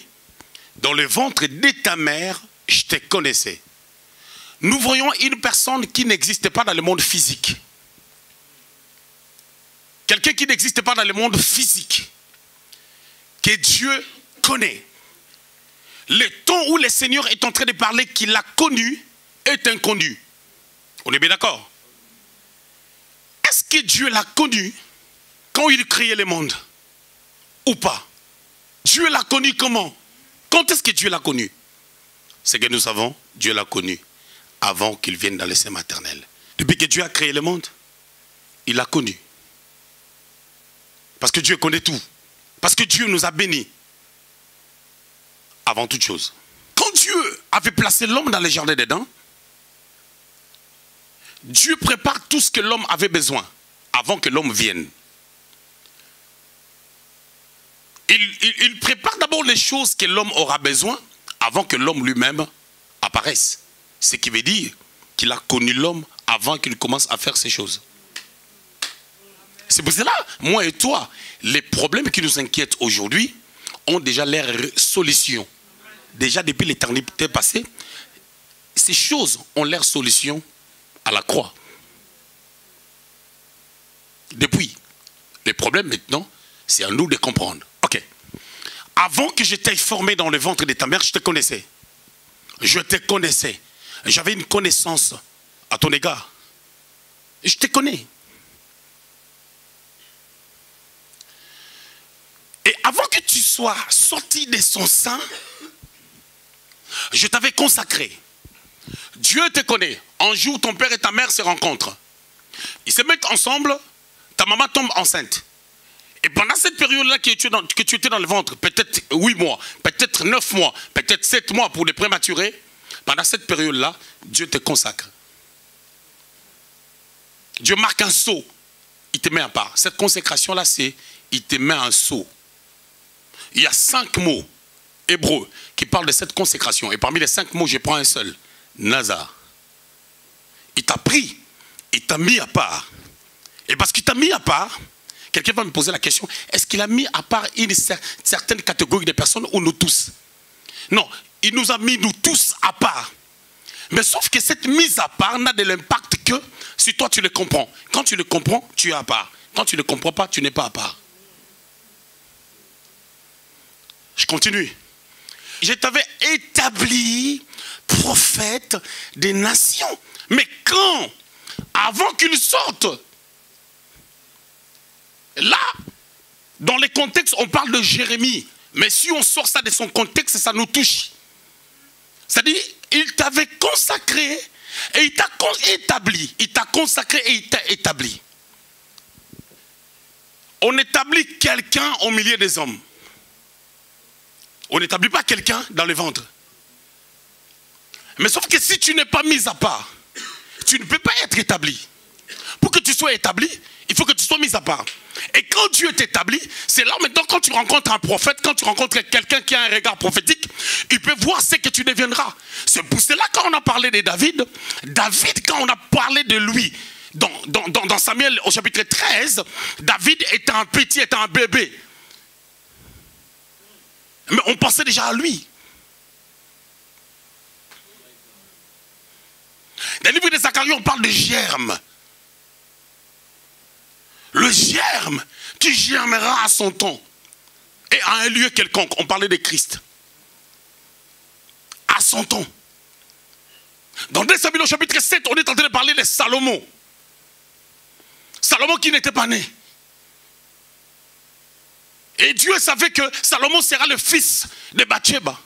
dans le ventre de ta mère, je te connaissais. Nous voyons une personne qui n'existe pas dans le monde physique. Quelqu'un qui n'existe pas dans le monde physique. Que Dieu connaît. Le temps où le Seigneur est en train de parler qu'il a connu est inconnu. On est bien d'accord? Est-ce que Dieu l'a connu quand il créait le monde? Ou pas? Dieu l'a connu comment? Quand est-ce que Dieu l'a connu? C'est que nous savons, Dieu l'a connu avant qu'il vienne dans le sein maternel. Depuis que Dieu a créé le monde, il l'a connu. Parce que Dieu connaît tout. Parce que Dieu nous a bénis. Avant toute chose. Quand Dieu avait placé l'homme dans le jardin d'Éden, Dieu prépare tout ce que l'homme avait besoin avant que l'homme vienne. Il prépare d'abord les choses que l'homme aura besoin avant que l'homme lui-même apparaisse. Ce qui veut dire qu'il a connu l'homme avant qu'il commence à faire ces choses. C'est pour cela, moi et toi, les problèmes qui nous inquiètent aujourd'hui ont déjà leur solution. Déjà depuis l'éternité passée, ces choses ont leur solution à la croix. Depuis, les problèmes maintenant, c'est à nous de comprendre. Ok. Avant que je t'aie formé dans le ventre de ta mère, je te connaissais. Je te connaissais. J'avais une connaissance à ton égard. Je te connais. Et avant que tu sois sorti de son sein, je t'avais consacré. Dieu te connaît. Un jour, ton père et ta mère se rencontrent. Ils se mettent ensemble, ta maman tombe enceinte. Et pendant cette période-là que tu étais dans le ventre, peut-être 8 mois, peut-être 9 mois, peut-être 7 mois pour les prématurés, pendant cette période-là, Dieu te consacre. Dieu marque un sceau. Il il te met à part. Cette consécration-là, c'est, il te met un sceau. Il y a 5 mots hébreux qui parlent de cette consécration. Et parmi les 5 mots, je prends un seul. Nazar. Il t'a pris, il t'a mis à part. Et parce qu'il t'a mis à part, quelqu'un va me poser la question, est-ce qu'il a mis à part une certaine catégorie de personnes ou nous tous? Non, il nous a mis nous tous à part. Mais sauf que cette mise à part n'a de l'impact que si toi tu le comprends. Quand tu le comprends, tu es à part. Quand tu ne le comprends pas, tu n'es pas à part. Je continue. Je t'avais établi prophète des nations. Mais quand? Avant qu'il sorte. Là, dans les contextes, on parle de Jérémie. Mais si on sort ça de son contexte, ça nous touche. C'est-à-dire, il t'avait consacré et il t'a établi. Il t'a consacré et il t'a établi. On établit quelqu'un au milieu des hommes. On n'établit pas quelqu'un dans le ventre. Mais sauf que si tu n'es pas mis à part, tu ne peux pas être établi. Pour que tu sois établi, il faut que tu sois mis à part. Et quand Dieu est établi, c'est là maintenant quand tu rencontres un prophète, quand tu rencontres quelqu'un qui a un regard prophétique, il peut voir ce que tu deviendras. C'est pour cela quand on a parlé de David, quand on a parlé de lui, dans Samuel au chapitre 13, David était un petit, était un bébé. Mais on pensait déjà à lui. Dans le livre de Zacharie, on parle de germe. Le germe, tu germeras à son temps. Et à un lieu quelconque. On parlait de Christ. À son temps. Dans 2 Samuel au chapitre 7, on est en train de parler de Salomon. Salomon qui n'était pas né. Et Dieu savait que Salomon sera le fils de Bathsheba.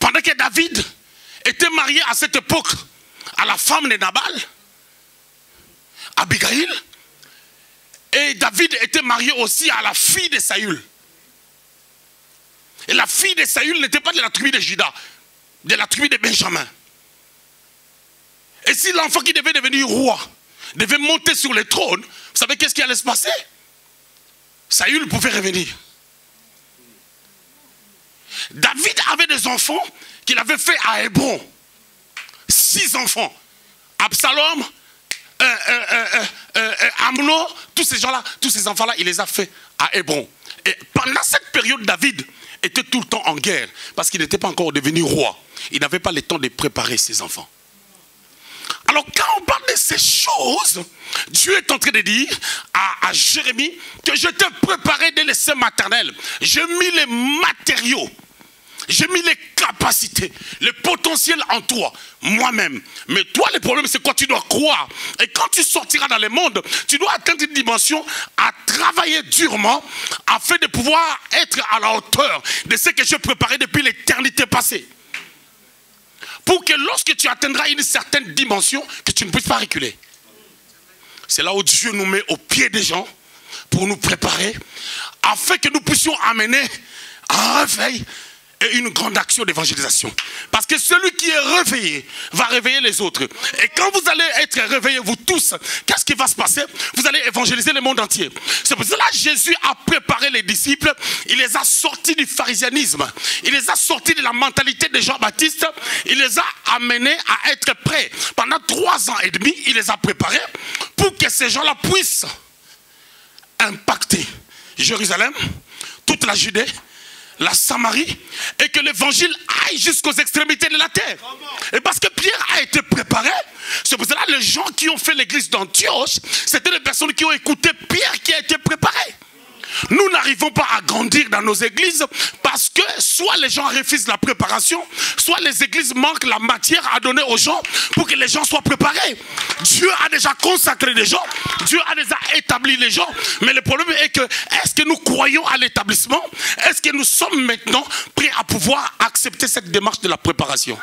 Pendant que David était marié à cette époque à la femme de Nabal, Abigail, et David était marié aussi à la fille de Saül. Et la fille de Saül n'était pas de la tribu de Juda, de la tribu de Benjamin. Et si l'enfant qui devait devenir roi devait monter sur le trône, vous savez qu'est-ce qui allait se passer? Saül pouvait revenir. David avait des enfants qu'il avait fait à Hébron. 6 enfants. Absalom, Amnon, tous ces gens-là, tous ces enfants-là, il les a fait à Hébron. Et pendant cette période, David était tout le temps en guerre parce qu'il n'était pas encore devenu roi. Il n'avait pas le temps de préparer ses enfants. Alors quand on parle de ces choses, Dieu est en train de dire à Jérémie que je t'ai préparé dès le sein maternel. J'ai mis les matériaux, j'ai mis les capacités, le potentiel en toi, moi-même. Mais toi, le problème, c'est quoi? Tu dois croire. Et quand tu sortiras dans le monde, tu dois atteindre une dimension à travailler durement afin de pouvoir être à la hauteur de ce que j'ai préparé depuis l'éternité passée. Pour que lorsque tu atteindras une certaine dimension, que tu ne puisses pas reculer. C'est là où Dieu nous met au pied des gens pour nous préparer, afin que nous puissions amener un réveil et une grande action d'évangélisation. Parce que celui qui est réveillé va réveiller les autres. Et quand vous allez être réveillés, vous tous, qu'est-ce qui va se passer? Vous allez évangéliser le monde entier. C'est pour cela que Jésus a préparé les disciples. Il les a sortis du pharisianisme. Il les a sortis de la mentalité de Jean-Baptiste. Il les a amenés à être prêts. Pendant 3 ans et demi, il les a préparés pour que ces gens-là puissent impacter Jérusalem, toute la Judée, la Samarie, et que l'évangile aille jusqu'aux extrémités de la terre. Et parce que Pierre a été préparé, c'est pour cela que les gens qui ont fait l'église d'Antioche, c'était des personnes qui ont écouté Pierre qui a été préparé. Nous n'arrivons pas à grandir dans nos églises parce que soit les gens refusent la préparation, soit les églises manquent la matière à donner aux gens pour que les gens soient préparés. Dieu a déjà consacré les gens, Dieu a déjà établi les gens, mais le problème est que est-ce que nous croyons à l'établissement? Est-ce que nous sommes maintenant prêts à pouvoir accepter cette démarche de la préparation?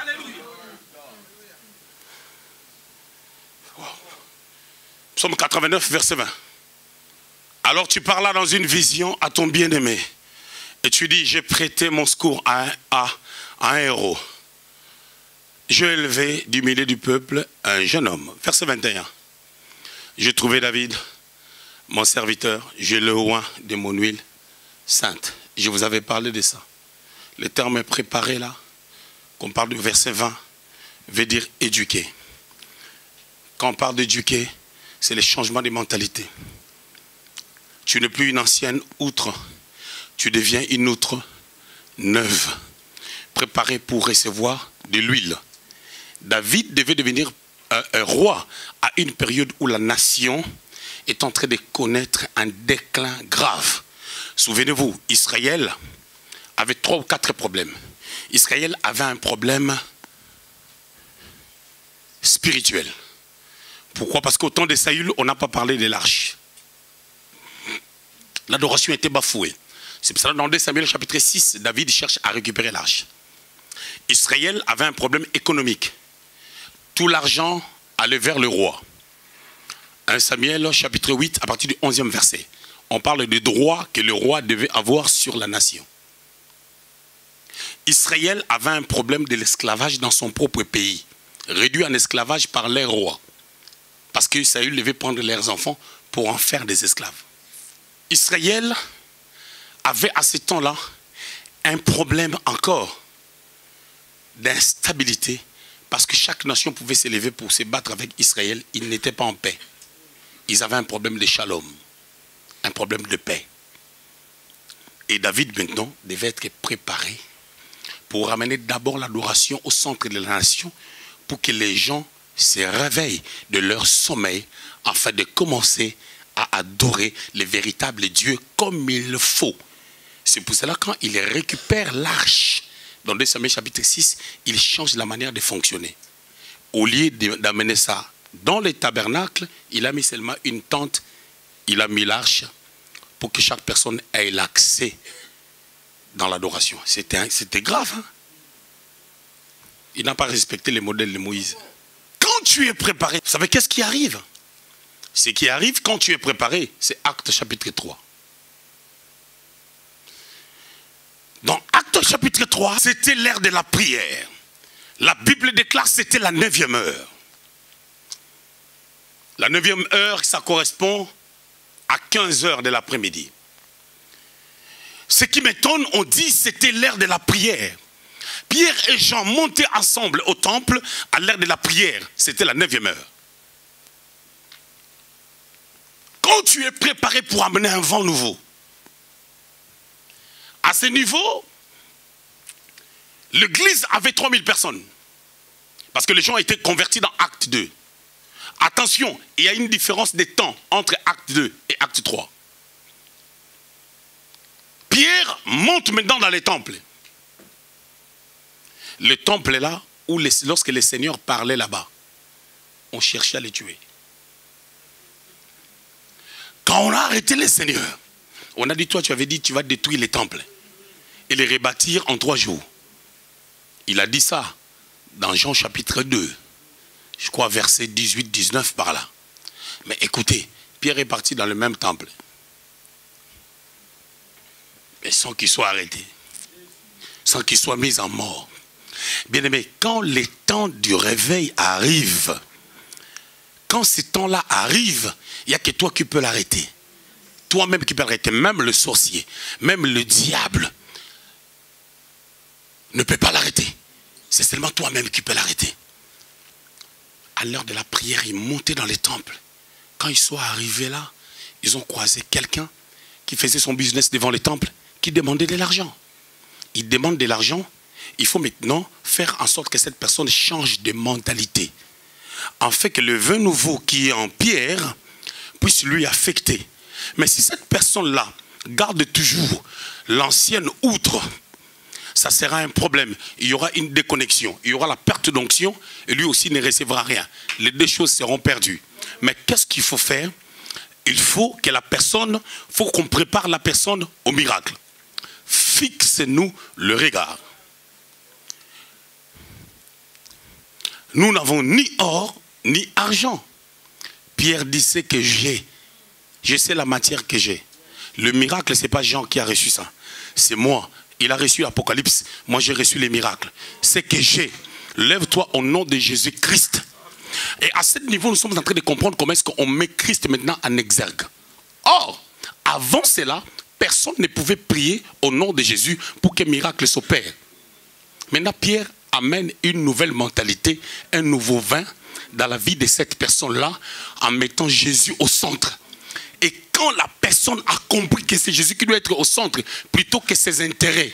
Psaume 89, verset 20. Alors tu parlas dans une vision à ton bien-aimé. Et tu dis, j'ai prêté mon secours à un héros. J'ai élevé du milieu du peuple un jeune homme. Verset 21. J'ai trouvé David, mon serviteur, je le oins de mon huile sainte. Je vous avais parlé de ça. Le terme préparé là, qu'on parle du verset 20, veut dire éduquer. Quand on parle d'éduquer, c'est le changement de mentalité. Tu n'es plus une ancienne outre, tu deviens une outre neuve, préparée pour recevoir de l'huile. David devait devenir un roi à une période où la nation est en train de connaître un déclin grave. Souvenez-vous, Israël avait 3 ou 4 problèmes. Israël avait un problème spirituel. Pourquoi? Parce qu'au temps de Saül, on n'a pas parlé de l'arche. L'adoration était bafouée. C'est pour ça que dans 2 Samuel chapitre 6, David cherche à récupérer l'arche. Israël avait un problème économique. Tout l'argent allait vers le roi. 1 Samuel chapitre 8, à partir du 11e verset. On parle des droits que le roi devait avoir sur la nation. Israël avait un problème de l'esclavage dans son propre pays, réduit en esclavage par les rois. Parce que Saül devait prendre leurs enfants pour en faire des esclaves. Israël avait à ce temps-là un problème encore d'instabilité, parce que chaque nation pouvait s'élever pour se battre avec Israël. Ils n'étaient pas en paix. Ils avaient un problème de shalom, un problème de paix. Et David maintenant devait être préparé pour ramener d'abord l'adoration au centre de la nation, pour que les gens se réveillent de leur sommeil afin de commencer à adorer le véritable Dieu comme il le faut. C'est pour cela quand il récupère l'arche, dans 2 Samuel chapitre 6, il change la manière de fonctionner. Au lieu d'amener ça dans les tabernacles, il a mis seulement une tente, il a mis l'arche pour que chaque personne ait l'accès dans l'adoration. C'était grave. Hein? Il n'a pas respecté les modèles de Moïse. Quand tu es préparé, vous savez qu'est-ce qui arrive? Ce qui arrive quand tu es préparé, c'est Actes chapitre 3. Dans Actes chapitre 3, c'était l'heure de la prière. La Bible déclare que c'était la 9e heure. La 9e heure, ça correspond à 15 heures de l'après-midi. Ce qui m'étonne, on dit que c'était l'heure de la prière. Pierre et Jean montaient ensemble au temple à l'heure de la prière. C'était la 9e heure. Quand tu es préparé pour amener un vent nouveau, à ce niveau, l'église avait 3000 personnes. Parce que les gens étaient convertis dans Acte 2. Attention, il y a une différence de temps entre Acte 2 et Acte 3. Pierre monte maintenant dans les temples. Le temple est là où lorsque les seigneurs parlaient là-bas, on cherchait à les tuer. Quand on a arrêté les seigneurs, on a dit, toi tu avais dit tu vas détruire les temples et les rebâtir en 3 jours. Il a dit ça dans Jean chapitre 2, je crois verset 18-19 par là. Mais écoutez, Pierre est parti dans le même temple, mais sans qu'il soit arrêté, sans qu'il soit mis en mort. Bien aimé, quand les temps du réveil arrivent, quand ces temps-là arrivent, il n'y a que toi qui peux l'arrêter. Toi-même qui peux l'arrêter. Même le sorcier, même le diable ne peut pas l'arrêter. C'est seulement toi-même qui peux l'arrêter. À l'heure de la prière, ils montaient dans les temples. Quand ils sont arrivés là, ils ont croisé quelqu'un qui faisait son business devant les temples, qui demandait de l'argent. Il demande de l'argent. Il faut maintenant faire en sorte que cette personne change de mentalité, en fait que le vin nouveau qui est en Pierre puisse lui affecter. Mais si cette personne-là garde toujours l'ancienne outre, ça sera un problème. Il y aura une déconnexion, il y aura la perte d'onction et lui aussi ne recevra rien. Les 2 choses seront perdues. Mais qu'est-ce qu'il faut faire? Il faut que la personne, faut qu'on prépare la personne au miracle. Fixe-nous le regard. Nous n'avons ni or, ni argent. Pierre dit, c'est que j'ai. Je sais la matière que j'ai. Le miracle, ce n'est pas Jean qui a reçu ça. C'est moi. Il a reçu l'Apocalypse. Moi, j'ai reçu les miracles. C'est que j'ai. Lève-toi au nom de Jésus-Christ. Et à ce niveau, nous sommes en train de comprendre comment est-ce qu'on met Christ maintenant en exergue. Or, avant cela, personne ne pouvait prier au nom de Jésus pour qu'un miracle s'opère. Maintenant, Pierre amène une nouvelle mentalité, un nouveau vin dans la vie de cette personne-là en mettant Jésus au centre. Et quand la personne a compris que c'est Jésus qui doit être au centre plutôt que ses intérêts,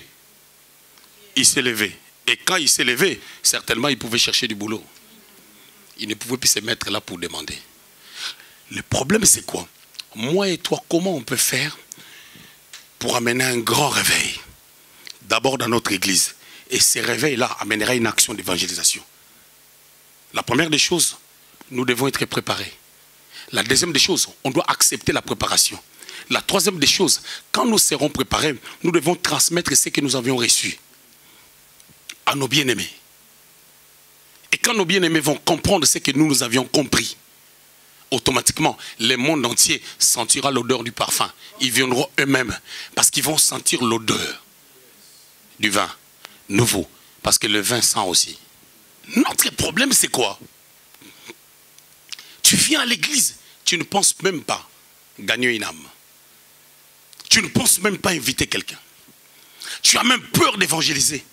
il s'est levé. Et quand il s'est levé, certainement il pouvait chercher du boulot. Il ne pouvait plus se mettre là pour demander. Le problème c'est quoi? Moi et toi, comment on peut faire pour amener un grand réveil? D'abord dans notre église. Et ce réveil-là amènera une action d'évangélisation. La première des choses, nous devons être préparés. La deuxième des choses, on doit accepter la préparation. La troisième des choses, quand nous serons préparés, nous devons transmettre ce que nous avions reçu à nos bien-aimés. Et quand nos bien-aimés vont comprendre ce que nous avions compris, automatiquement, le monde entier sentira l'odeur du parfum. Ils viendront eux-mêmes parce qu'ils vont sentir l'odeur du vin nouveau. Parce que le vin sent aussi. Notre problème, c'est quoi? Tu viens à l'église, tu ne penses même pas gagner une âme. Tu ne penses même pas inviter quelqu'un. Tu as même peur d'évangéliser.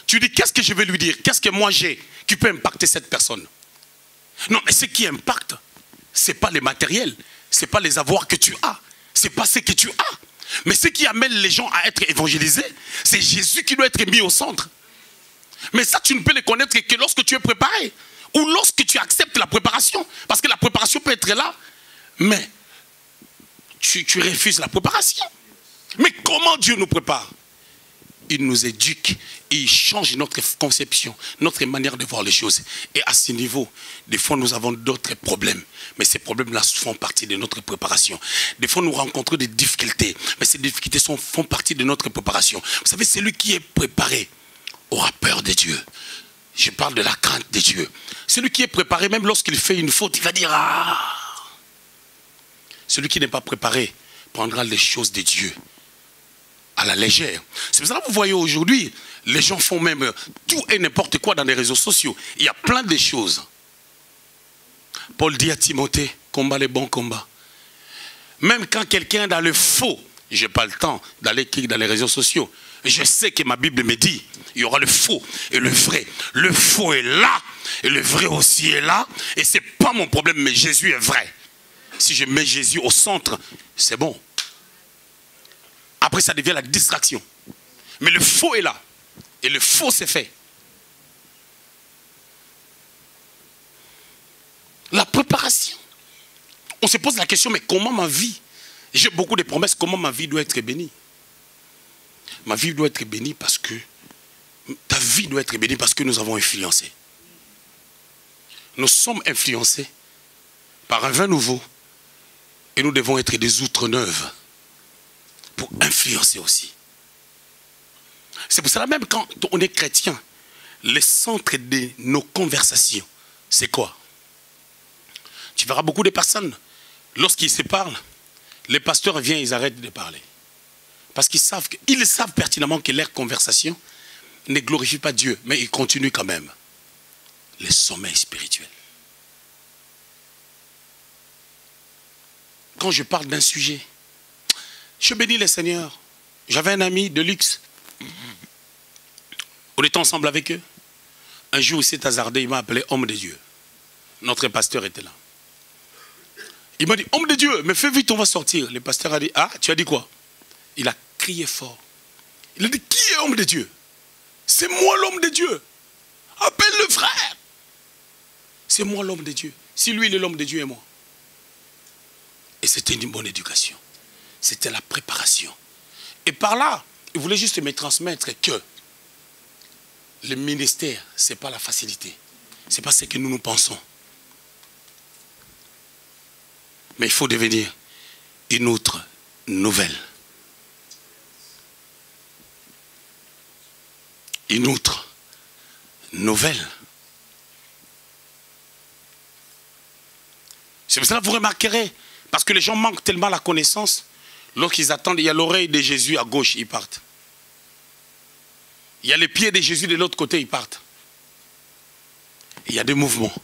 Tu dis, qu'est-ce que je vais lui dire? Qu'est-ce que moi j'ai qui peut impacter cette personne? Non, mais ce qui impacte, ce n'est pas les matériels, ce n'est pas les avoirs que tu as, ce n'est pas ce que tu as. Mais ce qui amène les gens à être évangélisés, c'est Jésus qui doit être mis au centre. Mais ça, tu ne peux le connaître que lorsque tu es préparé. Ou lorsque tu acceptes la préparation. Parce que la préparation peut être là, mais tu refuses la préparation. Mais comment Dieu nous prépare? Il nous éduque, il change notre conception, notre manière de voir les choses. Et à ce niveau, des fois nous avons d'autres problèmes. Mais ces problèmes-là font partie de notre préparation. Des fois nous rencontrons des difficultés. Mais ces difficultés font partie de notre préparation. Vous savez, celui qui est préparé aura peur de Dieu. Je parle de la crainte de Dieu. Celui qui est préparé, même lorsqu'il fait une faute, il va dire « Ah !» Celui qui n'est pas préparé prendra les choses de Dieu à la légère. C'est pour ça que vous voyez aujourd'hui, les gens font même tout et n'importe quoi dans les réseaux sociaux. Il y a plein de choses. Paul dit à Timothée, combat les bons combats. Même quand quelqu'un est dans le faux, je n'ai pas le temps d'aller écrire dans les réseaux sociaux. Je sais que ma Bible me dit, il y aura le faux et le vrai. Le faux est là et le vrai aussi est là. Et ce n'est pas mon problème, mais Jésus est vrai. Si je mets Jésus au centre, c'est bon. Après, ça devient la distraction. Mais le faux est là. Et le faux, c'est fait. La préparation. On se pose la question, mais comment ma vie? J'ai beaucoup de promesses, comment ma vie doit être bénie? Ma vie doit être bénie parce que... Ta vie doit être bénie parce que nous avons influencé. Nous sommes influencés par un vin nouveau. Et nous devons être des outres neuves pour influencer aussi. C'est pour cela même quand on est chrétien, le centre de nos conversations, c'est quoi? Tu verras beaucoup de personnes, lorsqu'ils se parlent, les pasteurs viennent, ils arrêtent de parler. Parce qu'ils savent pertinemment que leur conversation ne glorifie pas Dieu, mais ils continuent quand même le sommeil spirituel. Quand je parle d'un sujet, je bénis le Seigneur. J'avais un ami de luxe. On était ensemble avec eux. Un jour, il s'est hasardé, il m'a appelé homme de Dieu. Notre pasteur était là. Il m'a dit, homme de Dieu, mais fais vite, on va sortir. Le pasteur a dit, ah, tu as dit quoi? Il a crié fort. Il a dit, qui est homme de Dieu? C'est moi l'homme de Dieu. Appelle le frère. C'est moi l'homme de Dieu. Si lui, il est l'homme de Dieu et moi. Et c'était une bonne éducation. C'était la préparation. Et par là, il voulait juste me transmettre que le ministère, ce n'est pas la facilité. Ce n'est pas ce que nous pensons. Mais il faut devenir une autre nouvelle. Une autre nouvelle. C'est pour ça que vous remarquerez, parce que les gens manquent tellement la connaissance, lorsqu'ils attendent, il y a l'oreille de Jésus à gauche, ils partent. Il y a les pieds de Jésus de l'autre côté, ils partent. Il y a des mouvements.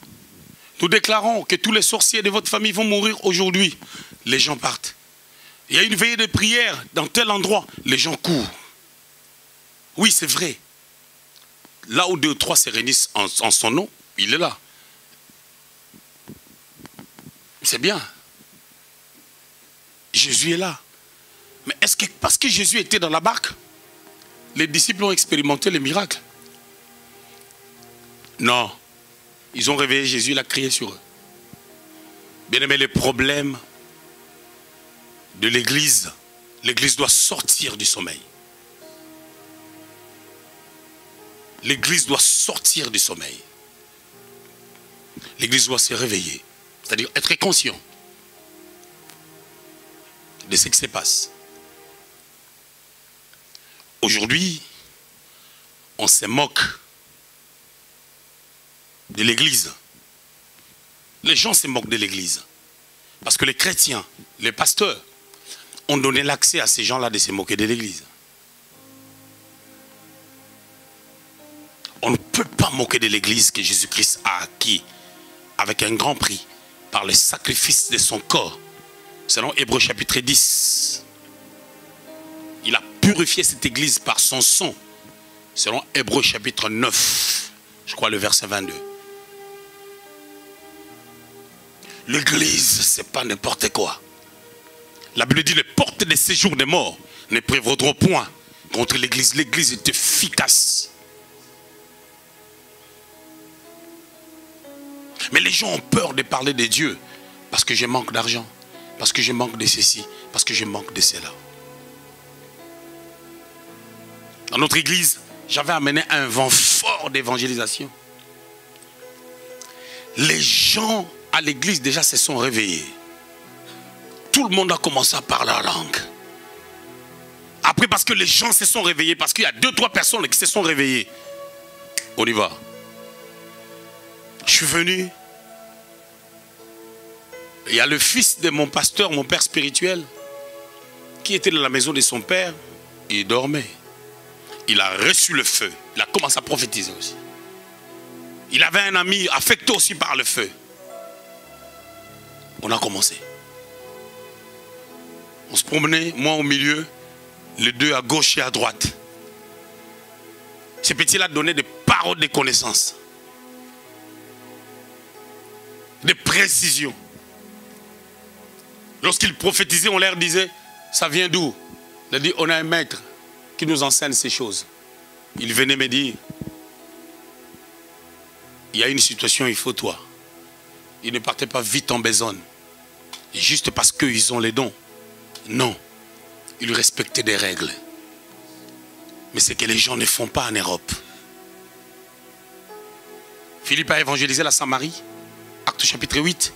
Nous déclarons que tous les sorciers de votre famille vont mourir aujourd'hui. Les gens partent. Il y a une veillée de prière dans tel endroit. Les gens courent. Oui, c'est vrai. Là où 2 ou 3 se réunissent en son nom, il est là. C'est bien. Jésus est là. Mais est-ce que parce que Jésus était dans la barque, les disciples ont expérimenté les miracles? Non. Ils ont réveillé Jésus, il a crié sur eux. Bien aimé, les problèmes de l'église doit sortir du sommeil. L'église doit sortir du sommeil. L'église doit se réveiller. C'est-à-dire être conscient de ce qui se passe. Aujourd'hui, on se moque de l'église. Les gens se moquent de l'église. Parce que les chrétiens, les pasteurs, ont donné l'accès à ces gens-là de se moquer de l'église. On ne peut pas moquer de l'église que Jésus-Christ a acquis avec un grand prix par le sacrifice de son corps. Selon Hébreux chapitre 10. Il a purifié cette église par son sang. Selon Hébreux chapitre 9. Je crois le verset 22. L'église, c'est pas n'importe quoi. La Bible dit les portes des séjours des morts ne prévaudront point contre l'église. L'église est efficace. Mais les gens ont peur de parler de Dieu parce que je manque d'argent, parce que je manque de ceci, parce que je manque de cela. Dans notre église, j'avais amené un vent fort d'évangélisation. Les gens à l'église déjà se sont réveillés. Tout le monde a commencé à parler en langue. Après, parce que les gens se sont réveillés, parce qu'il y a 2 ou 3 personnes qui se sont réveillées. On y va. Je suis venu. Il y a le fils de mon pasteur, mon père spirituel, qui était dans la maison de son père. Il dormait. Il a reçu le feu. Il a commencé à prophétiser aussi. Il avait un ami affecté aussi par le feu. On a commencé. On se promenait, moi au milieu, les 2 à gauche et à droite. Ces petits-là donnaient des paroles de connaissance. Des précisions. Lorsqu'ils prophétisaient, on leur disait, ça vient d'où? Il a dit, on a un maître qui nous enseigne ces choses. Il venait me dire, il y a une situation, il faut toi. Ils ne partaient pas vite en besogne. Juste parce qu'ils ont les dons. Non. Ils respectaient des règles. Mais c'est que les gens ne font pas en Europe. Philippe a évangélisé la Samarie. Acte chapitre 8.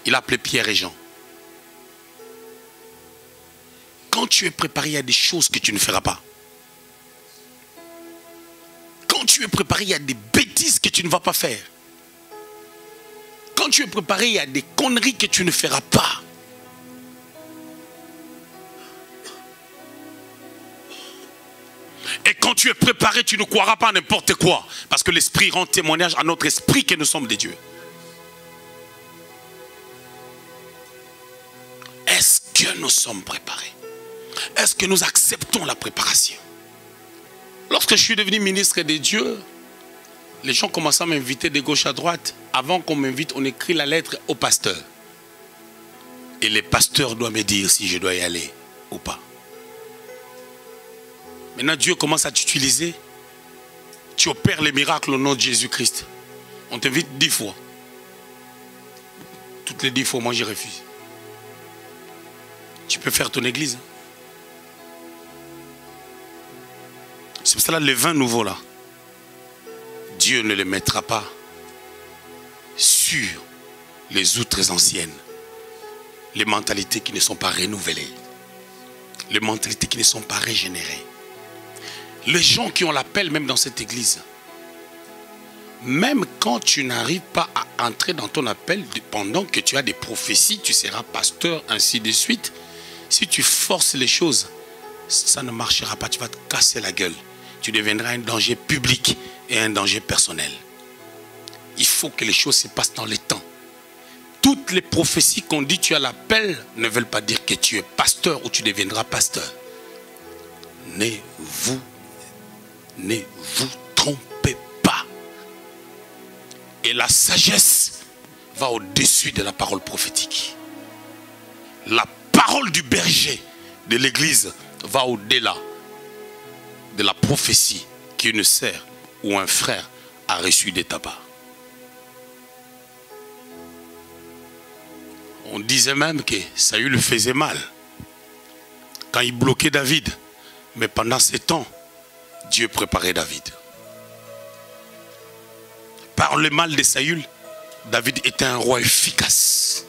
Il a appelé Pierre et Jean. Quand tu es préparé, il y a des choses que tu ne feras pas. Quand tu es préparé, il y a des bêtises que tu ne vas pas faire. Quand tu es préparé, il y a des conneries que tu ne feras pas. Et quand tu es préparé, tu ne croiras pas à n'importe quoi. Parce que l'Esprit rend témoignage à notre esprit que nous sommes des dieux. Est-ce que nous sommes préparés? Est-ce que nous acceptons la préparation? Lorsque je suis devenu ministre des dieux, les gens commençaient à m'inviter de gauche à droite. Avant qu'on m'invite, on écrit la lettre au pasteur. Et les pasteurs doivent me dire si je dois y aller ou pas. Maintenant, Dieu commence à t'utiliser. Tu opères les miracles au nom de Jésus-Christ. On t'invite 10 fois. Toutes les 10 fois, moi, je refuse. Tu peux faire ton église. C'est pour cela les 20 nouveaux là. Dieu ne les mettra pas sur les outres anciennes. Les mentalités qui ne sont pas renouvelées. Les mentalités qui ne sont pas régénérées. Les gens qui ont l'appel même dans cette église. Même quand tu n'arrives pas à entrer dans ton appel, pendant que tu as des prophéties, tu seras pasteur, ainsi de suite. Si tu forces les choses, ça ne marchera pas, tu vas te casser la gueule. Tu deviendras un danger public et un danger personnel. Il faut que les choses se passent dans le temps. Toutes les prophéties qu'on dit tu as l'appel ne veulent pas dire que tu es pasteur ou tu deviendras pasteur. Ne vous trompez pas. Et la sagesse va au-dessus de la parole prophétique. La parole du berger de l'église va au-delà de la prophétie qu'une sœur ou un frère a reçu de ta part. On disait même que Saül faisait mal quand il bloquait David. Mais pendant ce temps, Dieu préparait David. Par le mal de Saül, David était un roi efficace.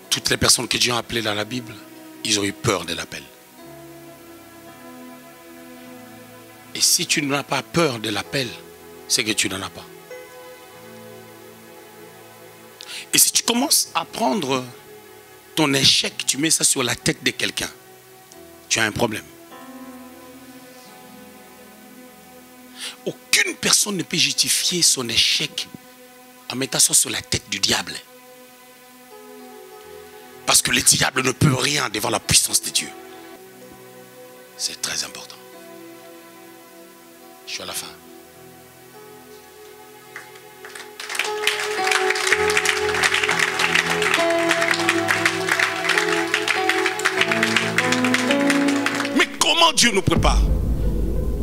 Toutes les personnes que Dieu a appelées dans la Bible, ils ont eu peur de l'appel. Et si tu n'as pas peur de l'appel, c'est que tu n'en as pas. Et si tu commences à prendre ton échec, tu mets ça sur la tête de quelqu'un, tu as un problème. Aucune personne ne peut justifier son échec en mettant ça sur la tête du diable. Parce que le diable ne peut rien devant la puissance de Dieu. C'est très important. Je suis à la fin. Mais comment Dieu nous prépare?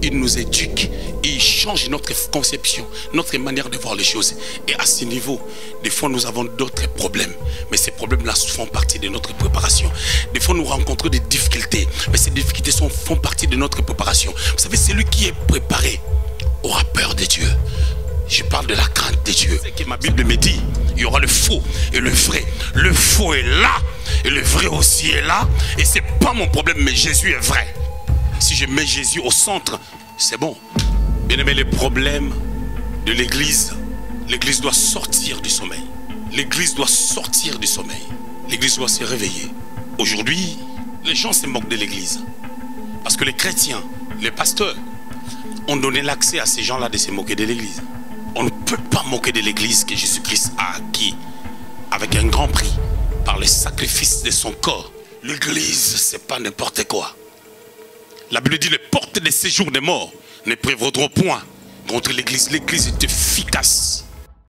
Il nous éduque et il change notre conception, notre manière de voir les choses. Et à ce niveau, des fois nous avons d'autres problèmes. Mais ces problèmes-là font partie de notre préparation. Des fois nous rencontrons des difficultés. Mais ces difficultés font partie de notre préparation. Vous savez, celui qui est préparé aura peur de Dieu. Je parle de la crainte de Dieu. C'est que ma Bible me dit, il y aura le faux et le vrai. Le faux est là et le vrai aussi est là. Et ce n'est pas mon problème, mais Jésus est vrai. Si je mets Jésus au centre, c'est bon. Bien aimé, les problèmes de l'église, l'église doit sortir du sommeil. L'église doit sortir du sommeil. L'église doit se réveiller. Aujourd'hui, les gens se moquent de l'église. Parce que les chrétiens, les pasteurs, ont donné l'accès à ces gens-là de se moquer de l'église. On ne peut pas moquer de l'église que Jésus-Christ a acquis avec un grand prix par le sacrifice de son corps. L'église, c'est pas n'importe quoi. La Bible dit les portes des séjours des morts ne prévaudront point contre l'église. L'église est efficace.